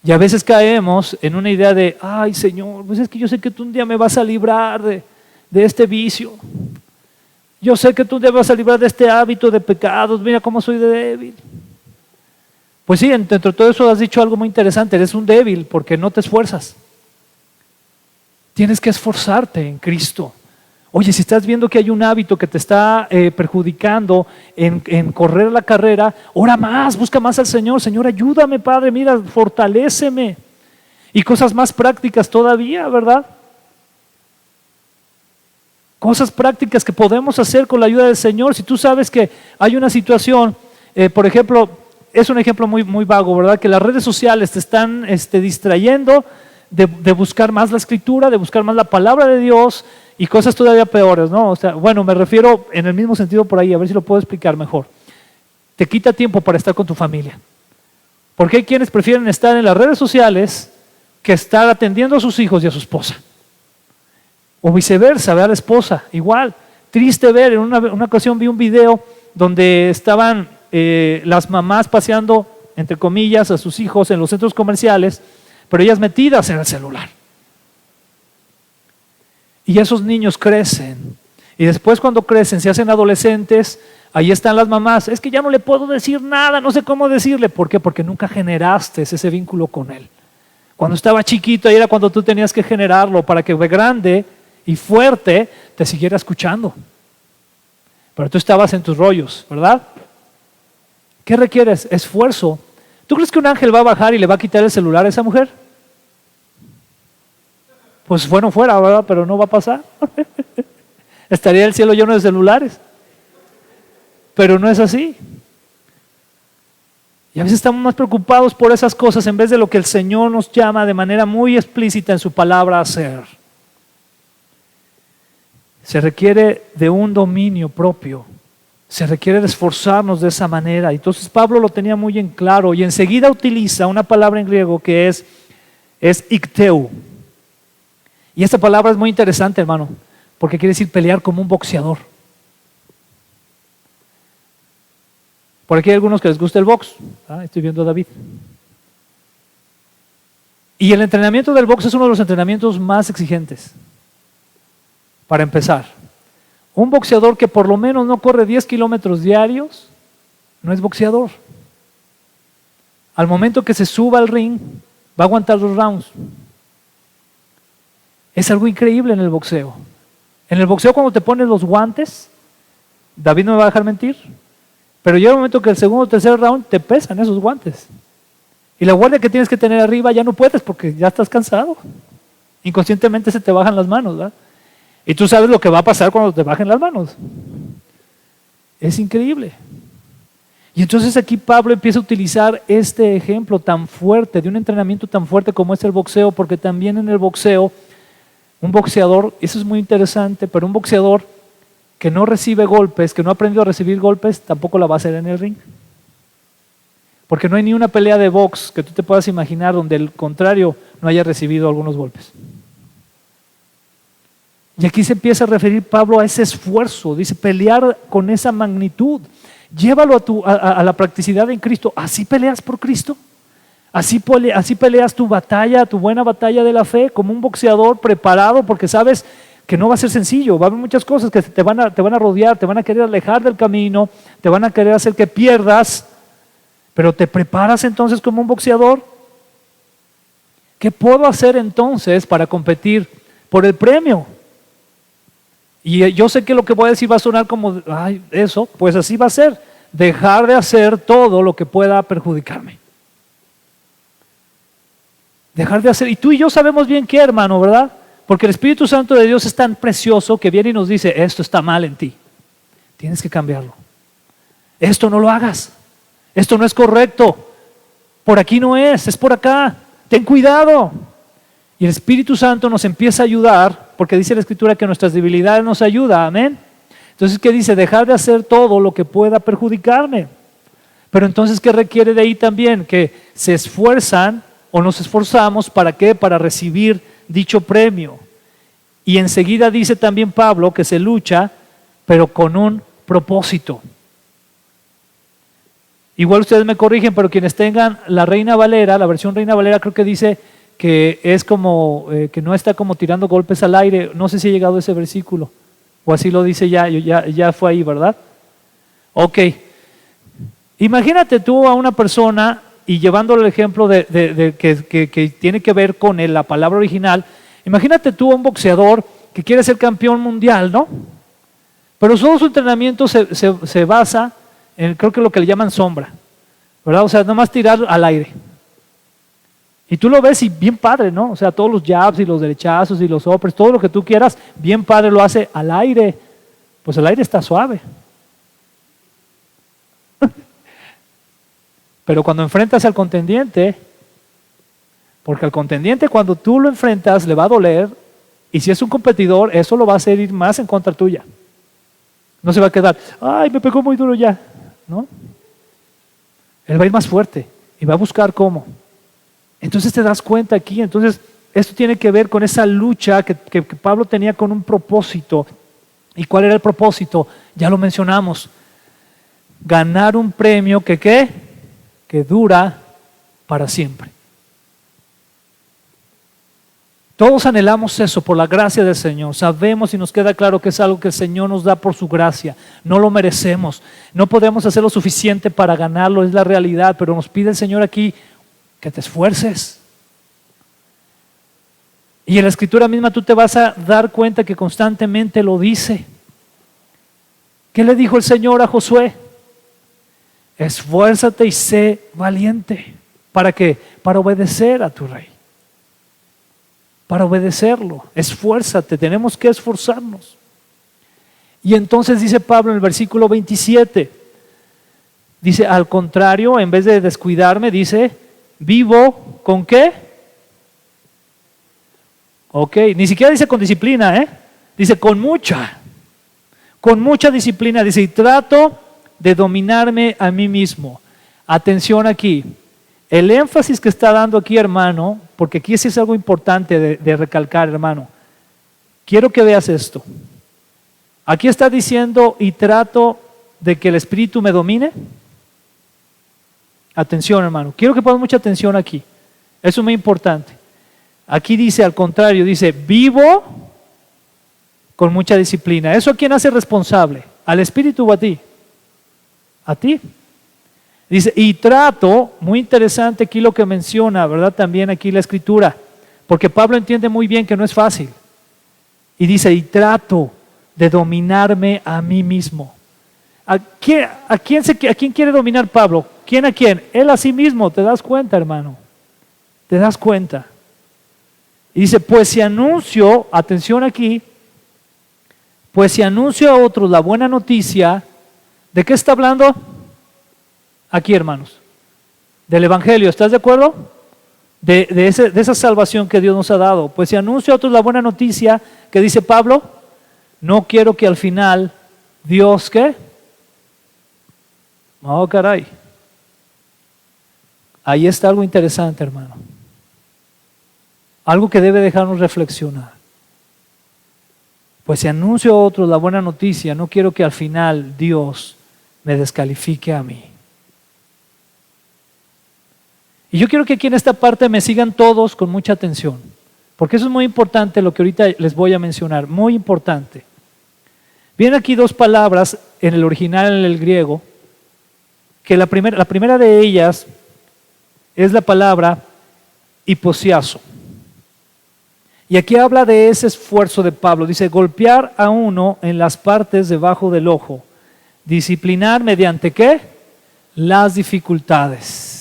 Y a veces caemos en una idea de, ay Señor, pues es que yo sé que tú un día me vas a librar de este vicio. Yo sé que tú debes librar de este hábito de pecados, mira cómo soy de débil. Pues sí, dentro de todo eso has dicho algo muy interesante, eres un débil porque no te esfuerzas. Tienes que esforzarte en Cristo. Oye, si estás viendo que hay un hábito que te está perjudicando en correr la carrera, ora más, busca más al Señor. Señor, ayúdame, Padre, mira, fortaléceme. Y cosas más prácticas todavía, ¿verdad? Cosas prácticas que podemos hacer con la ayuda del Señor. Si tú sabes que hay una situación, por ejemplo, es un ejemplo muy vago, ¿verdad? Que las redes sociales te están distrayendo de buscar más la Escritura, de buscar más la palabra de Dios y cosas todavía peores, ¿no? O sea, bueno, me refiero en el mismo sentido por ahí, a ver si lo puedo explicar mejor. Te quita tiempo para estar con tu familia. Porque hay quienes prefieren estar en las redes sociales que estar atendiendo a sus hijos y a su esposa. O viceversa, ve a la esposa, igual. Triste ver, en una ocasión vi un video donde estaban las mamás paseando, entre comillas, a sus hijos en los centros comerciales, pero ellas metidas en el celular. Y esos niños crecen. Y después cuando crecen, se hacen adolescentes, ahí están las mamás. Es que ya no le puedo decir nada, no sé cómo decirle. ¿Por qué? Porque nunca generaste ese vínculo con él. Cuando estaba chiquito, ahí era cuando tú tenías que generarlo para que de grande y fuerte te siguiera escuchando. Pero tú estabas en tus rollos, ¿verdad? ¿Qué requieres? Esfuerzo. ¿Tú crees que un ángel va a bajar y le va a quitar el celular a esa mujer? Pues bueno, fuera, ¿verdad? Pero no va a pasar. Estaría el cielo lleno de celulares. Pero no es así. Y a veces estamos más preocupados por esas cosas en vez de lo que el Señor nos llama de manera muy explícita en su palabra a hacer. Se requiere de un dominio propio. Se requiere de esforzarnos de esa manera. Entonces Pablo lo tenía muy en claro y enseguida utiliza una palabra en griego que es ikteu. Y esta palabra es muy interesante, hermano, porque quiere decir pelear como un boxeador. Por aquí hay algunos que les gusta el box. Estoy viendo a David. Y el entrenamiento del box es uno de los entrenamientos más exigentes. Para empezar, un boxeador que por lo menos no corre 10 kilómetros diarios, no es boxeador. Al momento que se suba al ring, va a aguantar los rounds. Es algo increíble en el boxeo. En el boxeo cuando te pones los guantes, David no me va a dejar mentir, pero llega un momento que el segundo o tercer round te pesan esos guantes. Y la guardia que tienes que tener arriba ya no puedes porque ya estás cansado. Inconscientemente se te bajan las manos, ¿verdad? Y tú sabes lo que va a pasar cuando te bajen las manos. Es increíble. Y entonces aquí Pablo empieza a utilizar este ejemplo tan fuerte, de un entrenamiento tan fuerte como es el boxeo, porque también en el boxeo, un boxeador, eso es muy interesante, pero un boxeador que no recibe golpes, que no ha aprendido a recibir golpes, tampoco la va a hacer en el ring. Porque no hay ni una pelea de box que tú te puedas imaginar donde el contrario no haya recibido algunos golpes. Y aquí se empieza a referir Pablo a ese esfuerzo, dice pelear con esa magnitud, llévalo a la practicidad en Cristo. ¿Así peleas por Cristo? ¿Así peleas tu batalla, tu buena batalla de la fe, como un boxeador preparado? Porque sabes que no va a ser sencillo, va a haber muchas cosas que te van a rodear, te van a querer alejar del camino, te van a querer hacer que pierdas, pero ¿te preparas entonces como un boxeador? ¿Qué puedo hacer entonces para competir por el premio? Y yo sé que lo que voy a decir va a sonar como, ay, eso, pues así va a ser, dejar de hacer todo lo que pueda perjudicarme. Dejar de hacer, y tú y yo sabemos bien qué, hermano, ¿verdad? Porque el Espíritu Santo de Dios es tan precioso que viene y nos dice, esto está mal en ti, tienes que cambiarlo. Esto no lo hagas, esto no es correcto, por aquí no es por acá, ten cuidado. Y el Espíritu Santo nos empieza a ayudar, porque dice la Escritura que nuestras debilidades nos ayuda, amén. Entonces, ¿qué dice? Dejar de hacer todo lo que pueda perjudicarme. Pero entonces, ¿qué requiere de ahí también? Que se esfuerzan o nos esforzamos, ¿para qué? Para recibir dicho premio. Y enseguida dice también Pablo que se lucha, pero con un propósito. Igual ustedes me corrigen, pero quienes tengan la Reina Valera, la versión Reina Valera creo que dice que es como, que no está como tirando golpes al aire. No sé si ha llegado ese versículo. O así lo dice ya fue ahí, ¿verdad? Ok. Imagínate tú a una persona y llevándole el ejemplo que tiene que ver con la palabra original. Imagínate tú a un boxeador que quiere ser campeón mundial, ¿no? Pero todo su entrenamiento se basa en, creo que lo que le llaman sombra, ¿verdad? O sea, nomás tirar al aire. Y tú lo ves y bien padre, ¿no? O sea, todos los jabs y los derechazos y los uppers, todo lo que tú quieras, bien padre lo hace al aire. Pues el aire está suave. Pero cuando enfrentas al contendiente, porque al contendiente cuando tú lo enfrentas le va a doler, y si es un competidor, eso lo va a hacer ir más en contra tuya. No se va a quedar, ay, me pegó muy duro ya, ¿no? Él va a ir más fuerte y va a buscar cómo. Entonces te das cuenta aquí, entonces esto tiene que ver con esa lucha que Pablo tenía con un propósito. ¿Y cuál era el propósito? Ya lo mencionamos. Ganar un premio que dura para siempre. Todos anhelamos eso por la gracia del Señor. Sabemos y nos queda claro que es algo que el Señor nos da por su gracia. No lo merecemos. No podemos hacer lo suficiente para ganarlo, es la realidad. Pero nos pide el Señor aquí que te esfuerces. Y en la Escritura misma tú te vas a dar cuenta que constantemente lo dice. ¿Qué le dijo el Señor a Josué? Esfuérzate y sé valiente. ¿Para qué? Para obedecer a tu rey. Para obedecerlo, esfuérzate, tenemos que esforzarnos. Y entonces dice Pablo en el versículo 27, dice, al contrario, en vez de descuidarme, dice, vivo ¿con qué? Ok, ni siquiera dice con disciplina, dice con mucha disciplina, dice, y trato de dominarme a mí mismo. Atención aquí. El énfasis que está dando aquí, hermano, porque aquí sí es algo importante de recalcar, hermano. Quiero que veas esto. Aquí está diciendo, y trato de que el Espíritu me domine. Atención, hermano. Quiero que pongas mucha atención aquí. Eso es muy importante. Aquí dice, al contrario, dice, vivo con mucha disciplina. ¿Eso a quién hace responsable? ¿Al Espíritu o a ti? A ti. Dice, y trato, muy interesante aquí lo que menciona, ¿verdad? También aquí la Escritura, porque Pablo entiende muy bien que no es fácil. Y dice, y trato de dominarme a mí mismo. ¿A quién quiere dominar Pablo? ¿Quién a quién? Él a sí mismo, ¿te das cuenta, hermano? ¿Te das cuenta? Y dice, pues si anuncio, atención aquí, pues si anuncio a otros la buena noticia, ¿de qué está hablando? Aquí, hermanos, del Evangelio, ¿estás de acuerdo? De esa salvación que Dios nos ha dado. Pues si anuncio a otros la buena noticia, que dice Pablo, no quiero que al final Dios, ¿qué? Oh, caray. Ahí está algo interesante, hermano. Algo que debe dejarnos reflexionar. Pues si anuncio a otros la buena noticia, no quiero que al final Dios me descalifique a mí. Y yo quiero que aquí en esta parte me sigan todos con mucha atención, porque eso es muy importante lo que ahorita les voy a mencionar, muy importante. Vienen aquí dos palabras en el original, en el griego, que la primera de ellas es la palabra hiposiazo. Y aquí habla de ese esfuerzo de Pablo, dice golpear a uno en las partes debajo del ojo, disciplinar mediante ¿qué? Las dificultades.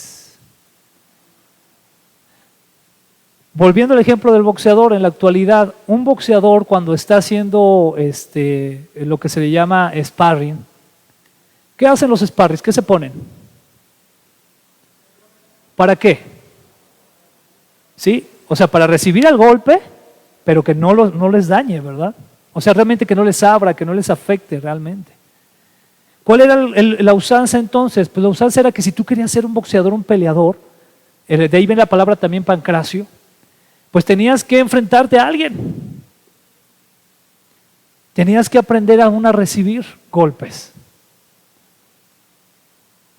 Volviendo al ejemplo del boxeador, en la actualidad, un boxeador cuando está haciendo lo que se le llama sparring, ¿qué hacen los sparrings? ¿Qué se ponen? ¿Para qué? ¿Sí? O sea, para recibir el golpe, pero que no les dañe, ¿verdad? O sea, realmente que no les abra, que no les afecte realmente. ¿Cuál era la usanza entonces? Pues la usanza era que si tú querías ser un boxeador, un peleador, de ahí viene la palabra también pancracio, pues tenías que enfrentarte a alguien. Tenías que aprender aún a recibir golpes.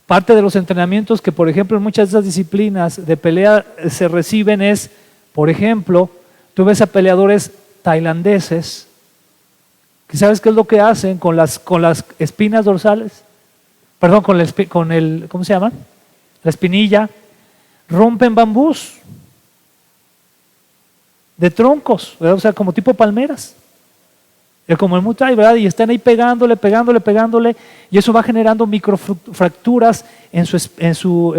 Parte de los entrenamientos que, por ejemplo, en muchas de esas disciplinas de pelea se reciben es, por ejemplo, tú ves a peleadores tailandeses, que sabes qué es lo que hacen con las espinas dorsales? Perdón, ¿cómo se llama? La espinilla. Rompen bambús de troncos, ¿verdad? O sea, como tipo palmeras. Como el mutai, ¿verdad? Y están ahí pegándole, y eso va generando microfracturas en su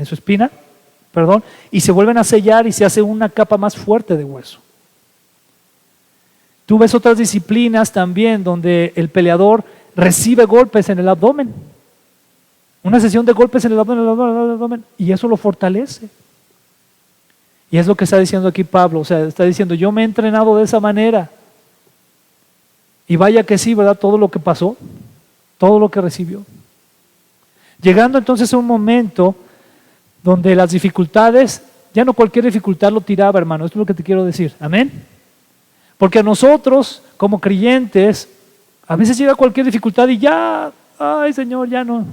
espina, perdón, y se vuelven a sellar y se hace una capa más fuerte de hueso. Tú ves otras disciplinas también donde el peleador recibe golpes en el abdomen. Una sesión de golpes en el abdomen, y eso lo fortalece. Y es lo que está diciendo aquí Pablo, o sea, está diciendo, yo me he entrenado de esa manera. Y vaya que sí, ¿verdad? Todo lo que pasó, todo lo que recibió. Llegando entonces a un momento donde las dificultades, ya no cualquier dificultad lo tiraba, hermano, esto es lo que te quiero decir, amén. Porque a nosotros, como creyentes, a veces llega cualquier dificultad y ya, ay Señor, ya no.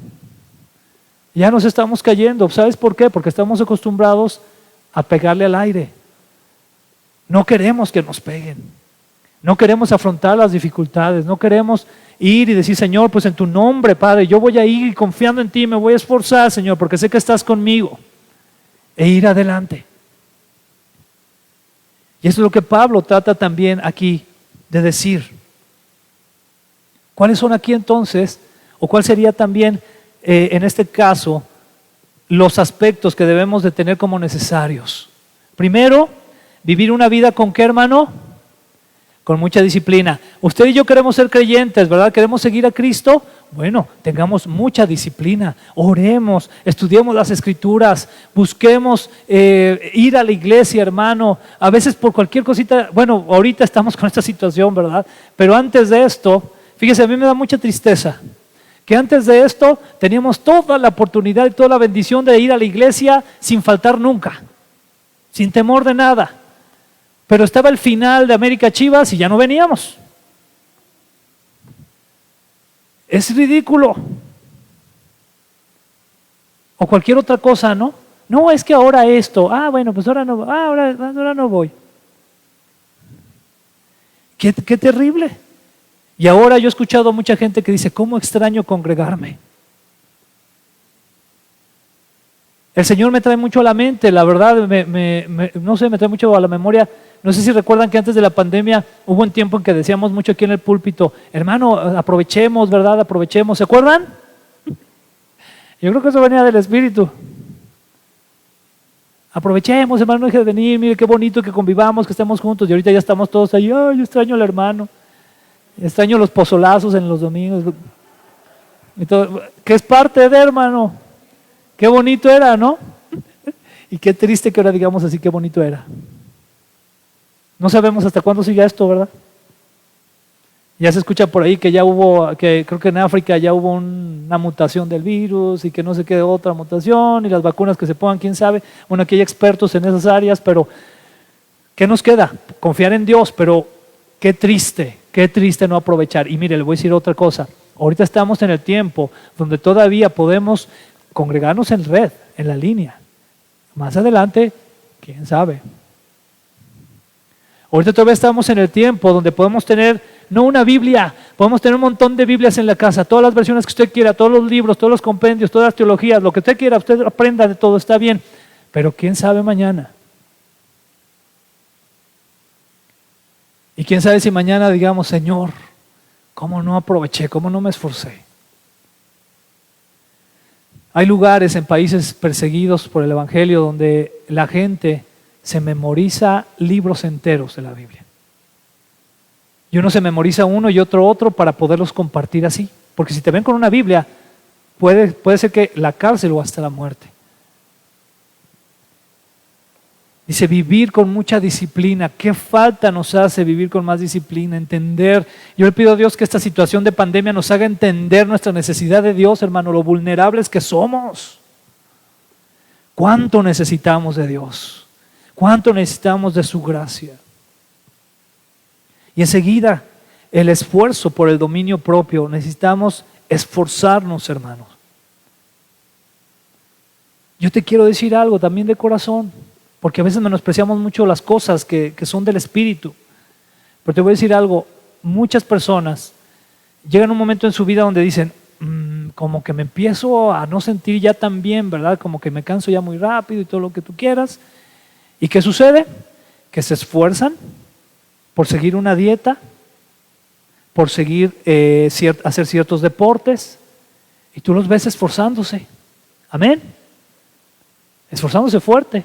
Ya nos estamos cayendo. ¿Sabes por qué? Porque estamos acostumbrados a pegarle al aire. No queremos que nos peguen. No queremos afrontar las dificultades. No queremos ir y decir, Señor, pues en tu nombre, Padre, yo voy a ir confiando en ti, me voy a esforzar, Señor, porque sé que estás conmigo. E ir adelante. Y eso es lo que Pablo trata también aquí de decir. ¿Cuáles son aquí entonces, o cuál sería también en este caso, los aspectos que debemos de tener como necesarios? Primero, vivir una vida con qué, hermano? Con mucha disciplina. Usted y yo queremos ser creyentes, ¿verdad? Queremos seguir a Cristo. Bueno, tengamos mucha disciplina, oremos, estudiemos las Escrituras, busquemos ir a la iglesia, hermano. A veces por cualquier cosita, bueno, ahorita estamos con esta situación, ¿verdad? Pero antes de esto, fíjese, a mí me da mucha tristeza que antes de esto teníamos toda la oportunidad y toda la bendición de ir a la iglesia sin faltar nunca, sin temor de nada. Pero estaba el final de América Chivas y ya no veníamos. Es ridículo. O cualquier otra cosa, ¿no? No, es que ahora esto. Bueno, pues ahora no voy. Qué terrible. Y ahora yo he escuchado a mucha gente que dice, ¿cómo extraño congregarme? El Señor me trae mucho a la mente, la verdad, no sé, me trae mucho a la memoria. No sé si recuerdan que antes de la pandemia hubo un tiempo en que decíamos mucho aquí en el púlpito, hermano, aprovechemos, ¿verdad? Aprovechemos, ¿se acuerdan? Yo creo que eso venía del Espíritu. Aprovechemos, hermano, no deje de venir, mire qué bonito que convivamos, que estemos juntos, y ahorita ya estamos todos ahí, yo extraño al hermano. Extraño los pozolazos en los domingos. Que es parte de, hermano. Qué bonito era, ¿no? Y qué triste que ahora digamos así, qué bonito era. No sabemos hasta cuándo siga esto, ¿verdad? Ya se escucha por ahí que ya hubo, que creo que en África ya hubo una mutación del virus y que no sé qué otra mutación y las vacunas que se pongan, quién sabe. Bueno, aquí hay expertos en esas áreas, pero ¿qué nos queda? Confiar en Dios, pero qué triste no aprovechar. Y mire, le voy a decir otra cosa. Ahorita estamos en el tiempo donde todavía podemos congregarnos en red, en la línea. Más adelante, quién sabe. Ahorita todavía estamos en el tiempo donde podemos tener, no una Biblia, podemos tener un montón de Biblias en la casa, todas las versiones que usted quiera, todos los libros, todos los compendios, todas las teologías, lo que usted quiera, usted aprenda de todo, está bien. Pero quién sabe mañana. Y quién sabe si mañana digamos, Señor, ¿cómo no aproveché? ¿Cómo no me esforcé? Hay lugares en países perseguidos por el Evangelio donde la gente se memoriza libros enteros de la Biblia. Y uno se memoriza uno y otro para poderlos compartir así. Porque si te ven con una Biblia, puede ser que la cárcel o hasta la muerte. Dice, vivir con mucha disciplina. ¿Qué falta nos hace vivir con más disciplina? Entender. Yo le pido a Dios que esta situación de pandemia nos haga entender nuestra necesidad de Dios, hermano, lo vulnerables que somos. ¿Cuánto necesitamos de Dios? ¿Cuánto necesitamos de su gracia? Y enseguida, el esfuerzo por el dominio propio. Necesitamos esforzarnos, hermanos. Yo te quiero decir algo también de corazón. Porque a veces menospreciamos mucho las cosas que son del Espíritu. Pero te voy a decir algo, muchas personas llegan a un momento en su vida donde dicen, como que me empiezo a no sentir ya tan bien, ¿verdad? Como que me canso ya muy rápido y todo lo que tú quieras. ¿Y qué sucede? Que se esfuerzan por seguir una dieta, por seguir hacer ciertos deportes, y tú los ves esforzándose. Amén. Esforzándose fuerte.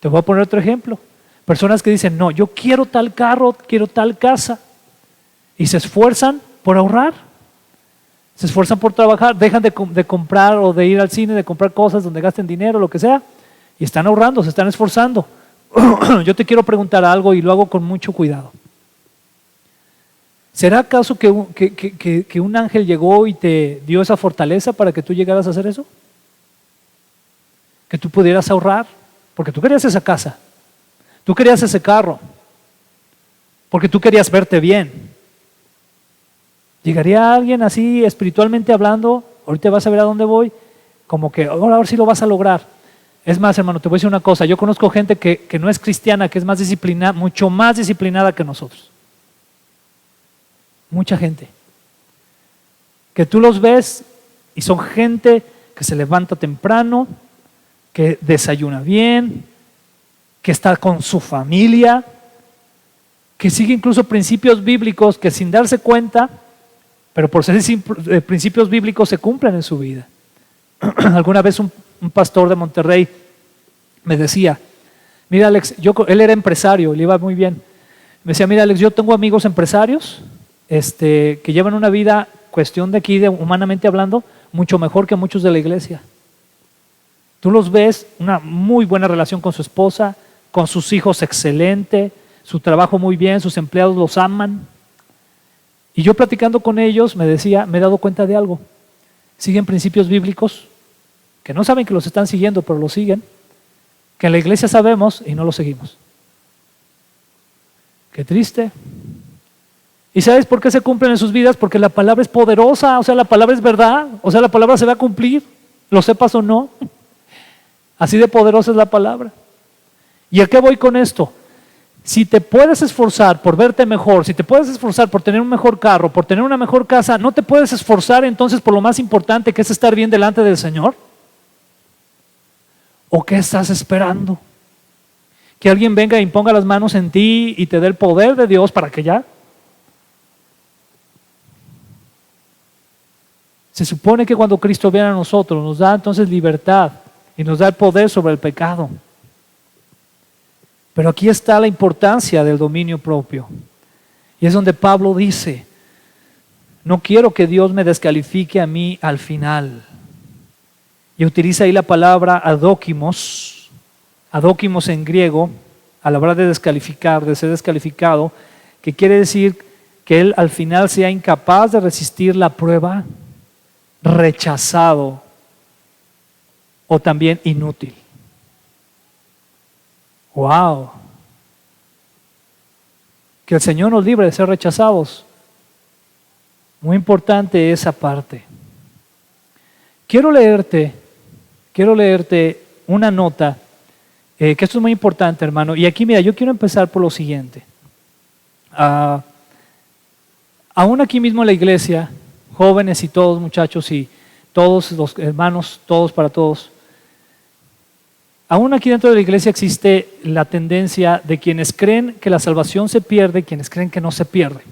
Te voy a poner otro ejemplo. Personas que dicen, no, yo quiero tal carro, quiero tal casa, y se esfuerzan por ahorrar, se esfuerzan por trabajar, dejan de comprar o de ir al cine, de comprar cosas donde gasten dinero, lo que sea, y están ahorrando, se están esforzando. Yo te quiero preguntar algo y lo hago con mucho cuidado. ¿Será acaso que un ángel llegó y te dio esa fortaleza para que tú llegaras a hacer eso? Que tú pudieras ahorrar, porque tú querías esa casa, tú querías ese carro, porque tú querías verte bien. ¿Llegaría alguien así espiritualmente hablando? Ahorita vas a ver a dónde voy, como que ahora a ver si lo vas a lograr. Es más, hermano, te voy a decir una cosa, yo conozco gente que no es cristiana, que es más disciplinada, mucho más disciplinada que nosotros. Mucha gente. Que tú los ves y son gente que se levanta temprano, que desayuna bien, que está con su familia, que sigue incluso principios bíblicos que sin darse cuenta, pero por ser principios bíblicos se cumplen en su vida. Alguna vez un pastor de Monterrey me decía, mira Alex, él era empresario, le iba muy bien. Me decía, mira Alex, yo tengo amigos empresarios que llevan una vida, cuestión de aquí, humanamente hablando, mucho mejor que muchos de la iglesia. Tú los ves, una muy buena relación con su esposa, con sus hijos excelente, su trabajo muy bien, sus empleados los aman. Y yo platicando con ellos me decía, me he dado cuenta de algo. Siguen principios bíblicos que no saben que los están siguiendo, pero los siguen, que en la iglesia sabemos y no los seguimos. Qué triste. ¿Y sabes por qué se cumplen en sus vidas? Porque la palabra es poderosa, o sea, la palabra es verdad, o sea, la palabra se va a cumplir, lo sepas o no. Así de poderosa es la palabra. ¿Y a qué voy con esto? Si te puedes esforzar por verte mejor, si te puedes esforzar por tener un mejor carro, por tener una mejor casa, ¿no te puedes esforzar entonces por lo más importante que es estar bien delante del Señor? ¿O qué estás esperando? ¿Que alguien venga e imponga las manos en ti y te dé el poder de Dios para que ya? Se supone que cuando Cristo viene a nosotros nos da entonces libertad y nos da el poder sobre el pecado. Pero aquí está la importancia del dominio propio. Y es donde Pablo dice, no quiero que Dios me descalifique a mí al final. Y utiliza ahí la palabra adóquimos en griego, a la hora de descalificar, de ser descalificado, que quiere decir que él al final sea incapaz de resistir la prueba, rechazado o también inútil. ¡Wow! Que el Señor nos libre de ser rechazados. Muy importante esa parte. Quiero leerte una nota, que esto es muy importante, hermano. Y aquí, mira, yo quiero empezar por lo siguiente. Aún aquí mismo en la iglesia, jóvenes y todos muchachos y todos los hermanos, todos para todos, aún aquí dentro de la iglesia existe la tendencia de quienes creen que la salvación se pierde y quienes creen que no se pierde.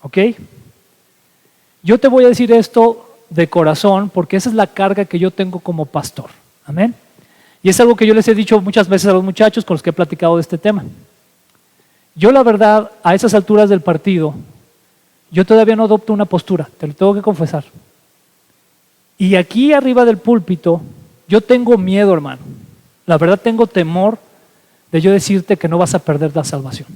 ¿Ok? Yo te voy a decir esto de corazón porque esa es la carga que yo tengo como pastor. Amén. Y es algo que yo les he dicho muchas veces a los muchachos con los que he platicado de este tema. Yo la verdad, a esas alturas del partido, yo todavía no adopto una postura, te lo tengo que confesar. Y aquí arriba del púlpito, yo tengo miedo, hermano. La verdad tengo temor de yo decirte que no vas a perder la salvación.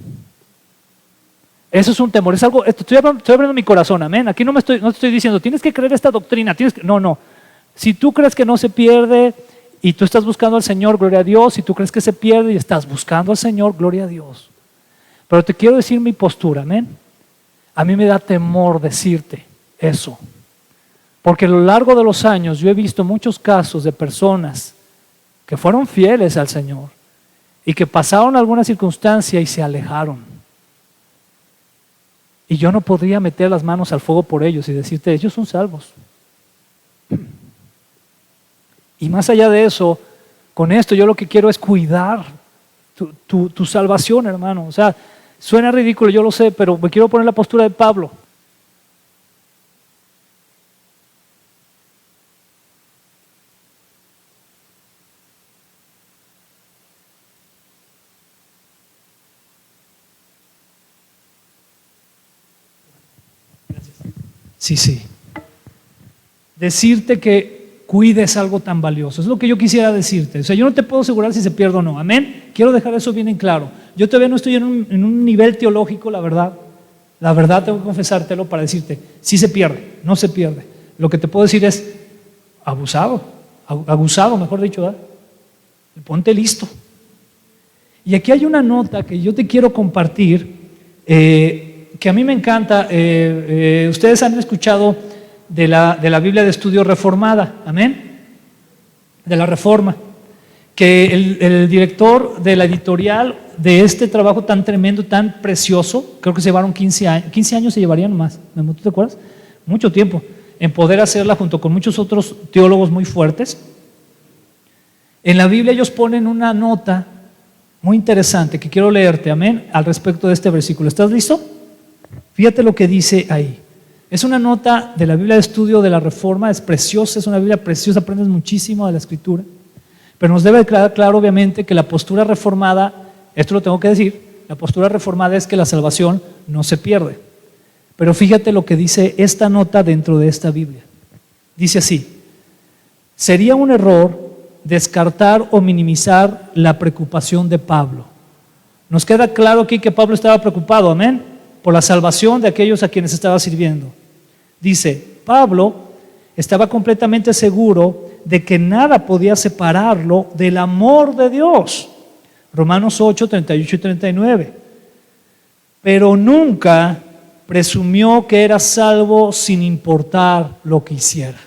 Eso es un temor, es algo, estoy abriendo mi corazón, amén. Aquí no te estoy diciendo, tienes que creer esta doctrina, no. Si tú crees que no se pierde y tú estás buscando al Señor, gloria a Dios. Si tú crees que se pierde y estás buscando al Señor, gloria a Dios. Pero te quiero decir mi postura, amén. A mí me da temor decirte eso. Porque a lo largo de los años yo he visto muchos casos de personas que fueron fieles al Señor y que pasaron alguna circunstancia y se alejaron. Y yo no podría meter las manos al fuego por ellos y decirte, ellos son salvos. Y más allá de eso, con esto yo lo que quiero es cuidar tu salvación, hermano. O sea, suena ridículo, yo lo sé, pero me quiero poner la postura de Pablo. Sí. Decirte que cuides algo tan valioso. Es lo que yo quisiera decirte. O sea, yo no te puedo asegurar si se pierde o no. Amén. Quiero dejar eso bien en claro. Yo todavía no estoy en un nivel teológico, la verdad. La verdad tengo que confesártelo para decirte, si se pierde, no se pierde. Lo que te puedo decir es abusado, mejor dicho, ¿verdad? Ponte listo. Y aquí hay una nota que yo te quiero compartir, que a mí me encanta. Ustedes han escuchado de la Biblia de Estudio Reformada, amén, de la Reforma, que el director de la editorial de este trabajo tan tremendo, tan precioso, creo que se llevaron 15 años se llevarían más, ¿tú te acuerdas? Mucho tiempo, en poder hacerla junto con muchos otros teólogos muy fuertes. En la Biblia ellos ponen una nota muy interesante que quiero leerte, amén, al respecto de este versículo. ¿Estás listo? Fíjate lo que dice ahí. Es una nota de la Biblia de Estudio de la Reforma, es preciosa, es una Biblia preciosa, aprendes muchísimo de la Escritura, pero nos debe quedar claro obviamente que la postura reformada, esto lo tengo que decir, la postura reformada es que la salvación no se pierde. Pero fíjate lo que dice esta nota dentro de esta Biblia. Dice así: sería un error descartar o minimizar la preocupación de Pablo. Nos queda claro aquí que Pablo estaba preocupado, amén, por la salvación de aquellos a quienes estaba sirviendo. Dice, Pablo estaba completamente seguro de que nada podía separarlo del amor de Dios. Romanos 8, 38 y 39. Pero nunca presumió que era salvo sin importar lo que hiciera.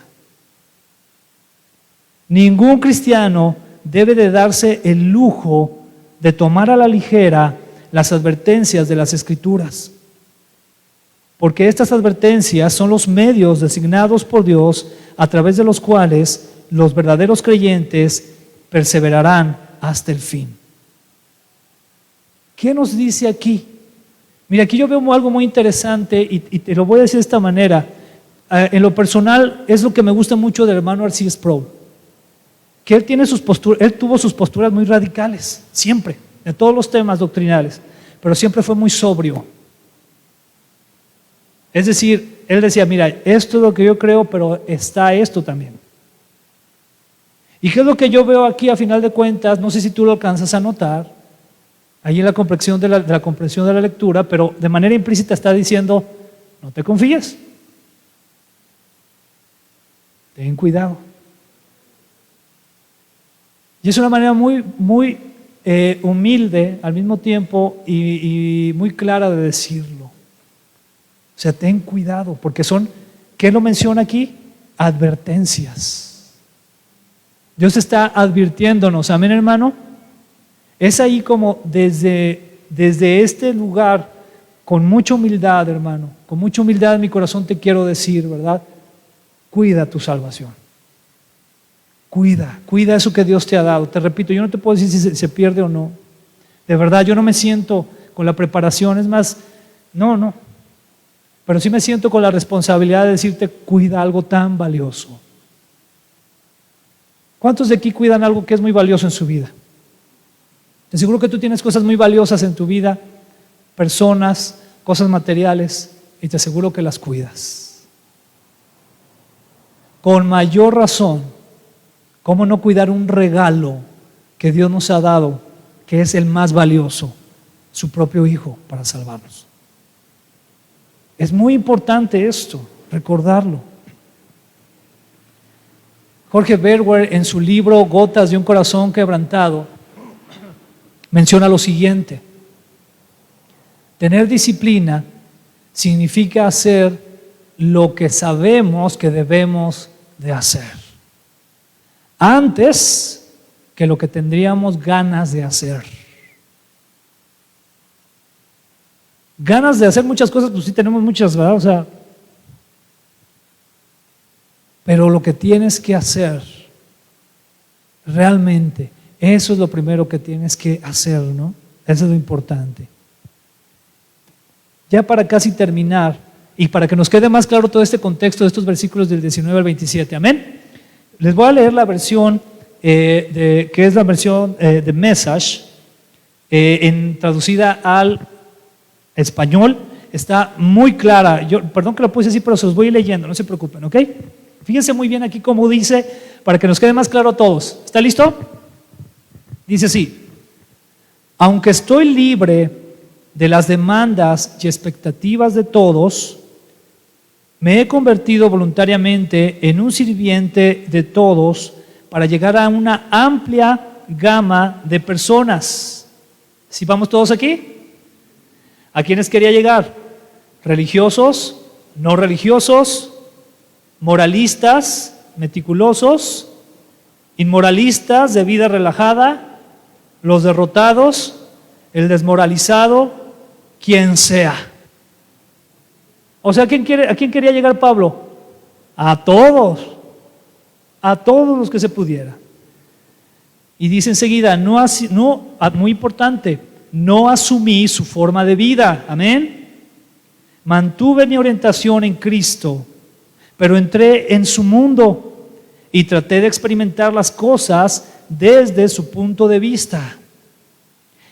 Ningún cristiano debe de darse el lujo de tomar a la ligera las advertencias de las Escrituras, porque estas advertencias son los medios designados por Dios a través de los cuales los verdaderos creyentes perseverarán hasta el fin. ¿Qué nos dice aquí? Mira, aquí yo veo algo muy interesante y te lo voy a decir de esta manera. En lo personal es lo que me gusta mucho del hermano R.C. Sproul, que él tuvo sus posturas muy radicales, siempre, en todos los temas doctrinales, pero siempre fue muy sobrio. Es decir, él decía, mira, esto es lo que yo creo, pero está esto también. ¿Y qué es lo que yo veo aquí a final de cuentas? No sé si tú lo alcanzas a notar, ahí en la comprensión de la comprensión de la lectura, pero de manera implícita está diciendo, no te confíes, ten cuidado. Y es una manera muy humilde al mismo tiempo y muy clara de decirlo. O sea, ten cuidado, porque ¿qué lo menciona aquí? Advertencias. Dios está advirtiéndonos, amén, hermano. Es ahí como desde este lugar, con mucha humildad, hermano, con mucha humildad en mi corazón te quiero decir, ¿verdad? Cuida tu salvación. Cuida eso que Dios te ha dado. Te repito, yo no te puedo decir si se pierde o no. De verdad, yo no me siento con la preparación, es más, no. Pero sí me siento con la responsabilidad de decirte, cuida algo tan valioso. ¿Cuántos de aquí cuidan algo que es muy valioso en su vida? Te aseguro que tú tienes cosas muy valiosas en tu vida, personas, cosas materiales, y te aseguro que las cuidas. Con mayor razón, ¿cómo no cuidar un regalo que Dios nos ha dado, que es el más valioso, su propio Hijo, para salvarnos? Es muy importante esto, recordarlo. Jorge Verwer, en su libro Gotas de un corazón quebrantado, menciona lo siguiente: tener disciplina significa hacer lo que sabemos que debemos de hacer, antes que lo que tendríamos ganas de hacer. Ganas de hacer muchas cosas, pues sí tenemos muchas, ¿verdad? O sea, pero lo que tienes que hacer realmente, eso es lo primero que tienes que hacer, ¿no? Eso es lo importante. Ya para casi terminar, y para que nos quede más claro todo este contexto de estos versículos del 19 al 27, amén. Les voy a leer la versión, que es la versión de Message, traducida al español. Está muy clara. Perdón que lo puse así, pero se los voy leyendo, no se preocupen, ¿ok? Fíjense muy bien aquí cómo dice, para que nos quede más claro a todos. ¿Está listo? Dice así: aunque estoy libre de las demandas y expectativas de todos, me he convertido voluntariamente en un sirviente de todos para llegar a una amplia gama de personas. ¿Sí vamos todos aquí? ¿A quiénes quería llegar? ¿Religiosos? ¿No religiosos? ¿Moralistas? ¿Meticulosos? ¿Inmoralistas de vida relajada? ¿Los derrotados? ¿El desmoralizado? Quien sea. O sea, ¿a quién quería llegar Pablo? A todos los que se pudiera. Y dice enseguida, muy importante, no asumí su forma de vida, amén. Mantuve mi orientación en Cristo, pero entré en su mundo y traté de experimentar las cosas desde su punto de vista.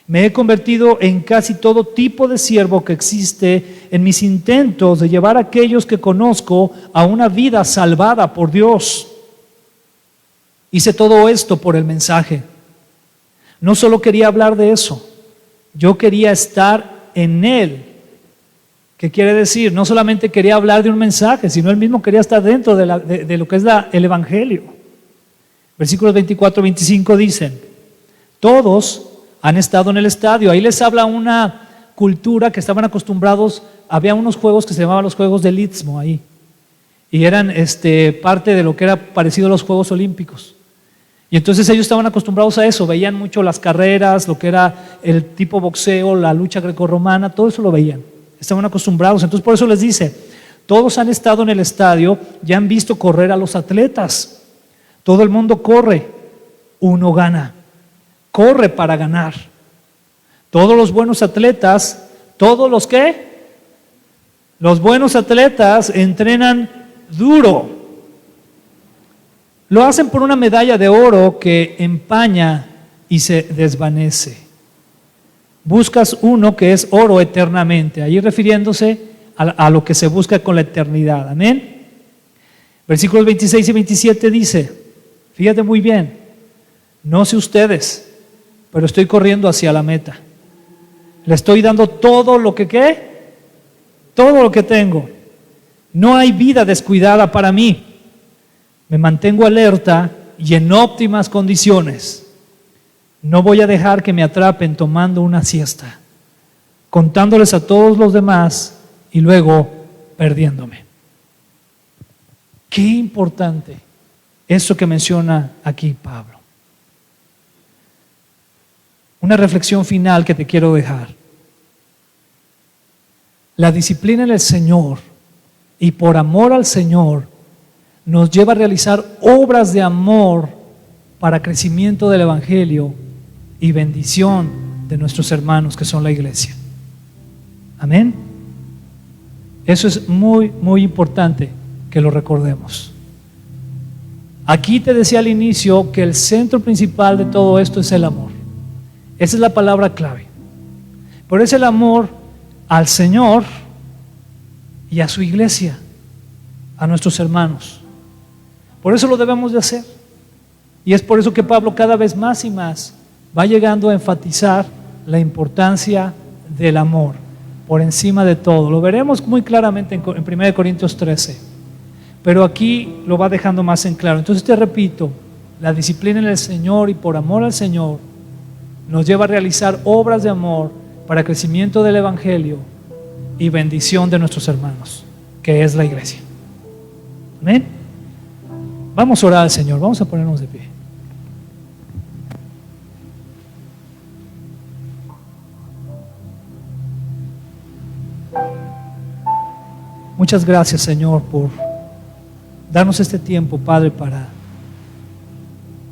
Me he convertido en casi todo tipo de siervo que existe en mis intentos de llevar a aquellos que conozco a una vida salvada por Dios. Hice todo esto por el mensaje. No solo quería hablar de eso, yo quería estar en él. ¿Qué quiere decir? No solamente quería hablar de un mensaje, sino él mismo quería estar dentro de lo que es el Evangelio. Versículos 24 y 25 dicen: todos han estado en el estadio. Ahí les habla una cultura que estaban acostumbrados. Había unos juegos que se llamaban los Juegos del Istmo ahí, y eran parte de lo que era parecido a los Juegos Olímpicos. Y entonces ellos estaban acostumbrados a eso, veían mucho las carreras, lo que era el tipo boxeo, la lucha grecorromana, todo eso lo veían, estaban acostumbrados. Entonces por eso les dice, todos han estado en el estadio y han visto correr a los atletas. Todo el mundo corre, uno gana, corre para ganar. Todos los buenos atletas, ¿todos los qué? Los buenos atletas entrenan duro. Lo hacen por una medalla de oro que empaña y se desvanece. Buscas uno que es oro eternamente, ahí refiriéndose a lo que se busca con la eternidad. Amén. Versículos 26 y 27 dice, fíjate muy bien, no sé ustedes, pero estoy corriendo hacia la meta. Le estoy dando todo lo que ¿qué? Todo lo que tengo. No hay vida descuidada para mí. Me mantengo alerta y en óptimas condiciones. No voy a dejar que me atrapen tomando una siesta, contándoles a todos los demás y luego perdiéndome. Qué importante eso que menciona aquí Pablo. Una reflexión final que te quiero dejar. La disciplina en el Señor y por amor al Señor nos lleva a realizar obras de amor para crecimiento del Evangelio y bendición de nuestros hermanos que son la iglesia. Amén. Eso es muy, muy importante que lo recordemos. Aquí te decía al inicio que el centro principal de todo esto es el amor. Esa es la palabra clave. Pero es el amor al Señor y a su iglesia, a nuestros hermanos. Por eso lo debemos de hacer. Y es por eso que Pablo cada vez más y más va llegando a enfatizar la importancia del amor por encima de todo. Lo veremos muy claramente en 1 Corintios 13. Pero aquí lo va dejando más en claro. Entonces te repito, la disciplina en el Señor y por amor al Señor nos lleva a realizar obras de amor para crecimiento del Evangelio y bendición de nuestros hermanos, que es la iglesia. Amén. Vamos a orar al Señor, vamos a ponernos de pie. Muchas gracias, Señor, por darnos este tiempo, Padre, para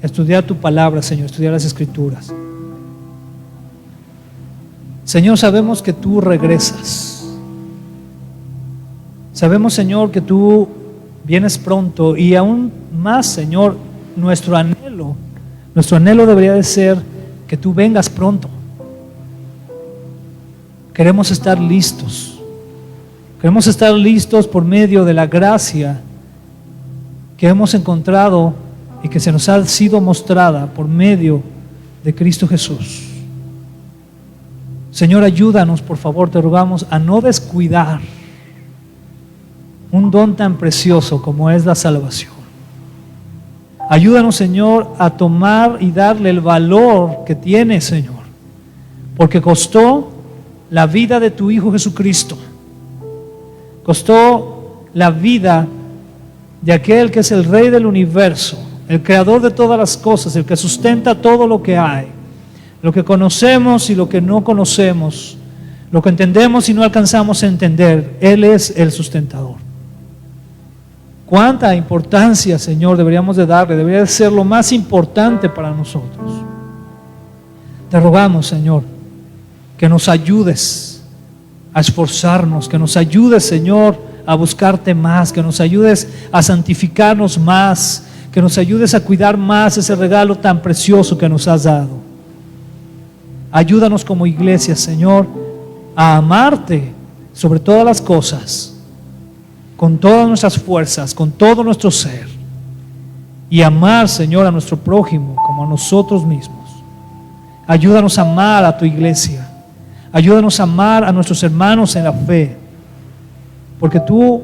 estudiar tu palabra, Señor, estudiar las Escrituras. Señor, sabemos que tú regresas. Sabemos, Señor, que tú vienes pronto, y aún más, Señor, nuestro anhelo debería de ser que tú vengas pronto. Queremos estar listos. Queremos estar listos por medio de la gracia que hemos encontrado y que se nos ha sido mostrada por medio de Cristo Jesús. Señor, ayúdanos, por favor, te rogamos, a no descuidar un don tan precioso como es la salvación. Ayúdanos, Señor, a tomar y darle el valor que tiene, Señor, porque costó la vida de tu Hijo Jesucristo. Costó la vida de aquel que es el Rey del universo, el creador de todas las cosas, el que sustenta todo lo que hay, lo que conocemos y lo que no conocemos, lo que entendemos y no alcanzamos a entender. Él es el sustentador. Cuánta importancia, Señor, deberíamos de darle, debería de ser lo más importante para nosotros. Te rogamos, Señor, que nos ayudes a esforzarnos, que nos ayudes, Señor, a buscarte más, que nos ayudes a santificarnos más, que nos ayudes a cuidar más ese regalo tan precioso que nos has dado. Ayúdanos como iglesia, Señor, a amarte sobre todas las cosas, con todas nuestras fuerzas, con todo nuestro ser, y amar, Señor, a nuestro prójimo como a nosotros mismos. Ayúdanos a amar a tu iglesia. Ayúdanos a amar a nuestros hermanos en la fe, porque tú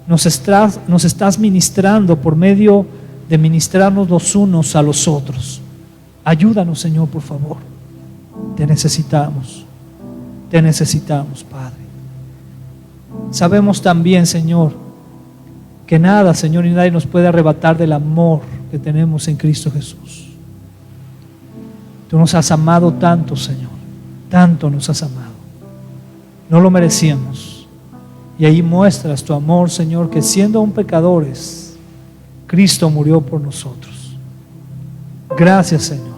nos estás ministrando por medio de ministrarnos los unos a los otros. Ayúdanos, Señor, por favor. Te necesitamos, Padre. Sabemos también, Señor, que nada, Señor, ni nadie nos puede arrebatar del amor que tenemos en Cristo Jesús. Tú nos has amado tanto, Señor, tanto nos has amado. No lo merecíamos. Y ahí muestras tu amor, Señor, que siendo aún pecadores, Cristo murió por nosotros. Gracias, Señor.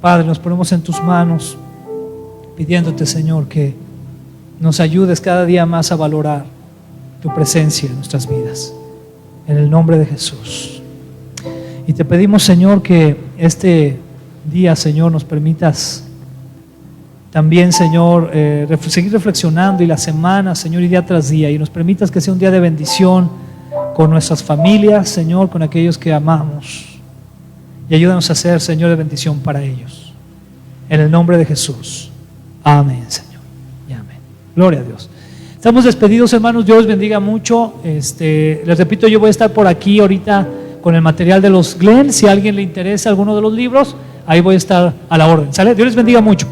Padre, nos ponemos en tus manos, pidiéndote, Señor, que nos ayudes cada día más a valorar tu presencia en nuestras vidas. En el nombre de Jesús. Y te pedimos, Señor, que este día, Señor, nos permitas también, Señor, seguir reflexionando, y la semana, Señor, y día tras día, y nos permitas que sea un día de bendición con nuestras familias, Señor, con aquellos que amamos, y ayúdanos a ser, Señor, de bendición para ellos. En el nombre de Jesús. Amén, Señor. Y amén. Gloria a Dios. Estamos despedidos, hermanos. Dios les bendiga mucho. Les repito, yo voy a estar por aquí ahorita con el material de los Glenn. Si a alguien le interesa alguno de los libros, ahí voy a estar a la orden. ¿Sale? Dios les bendiga mucho.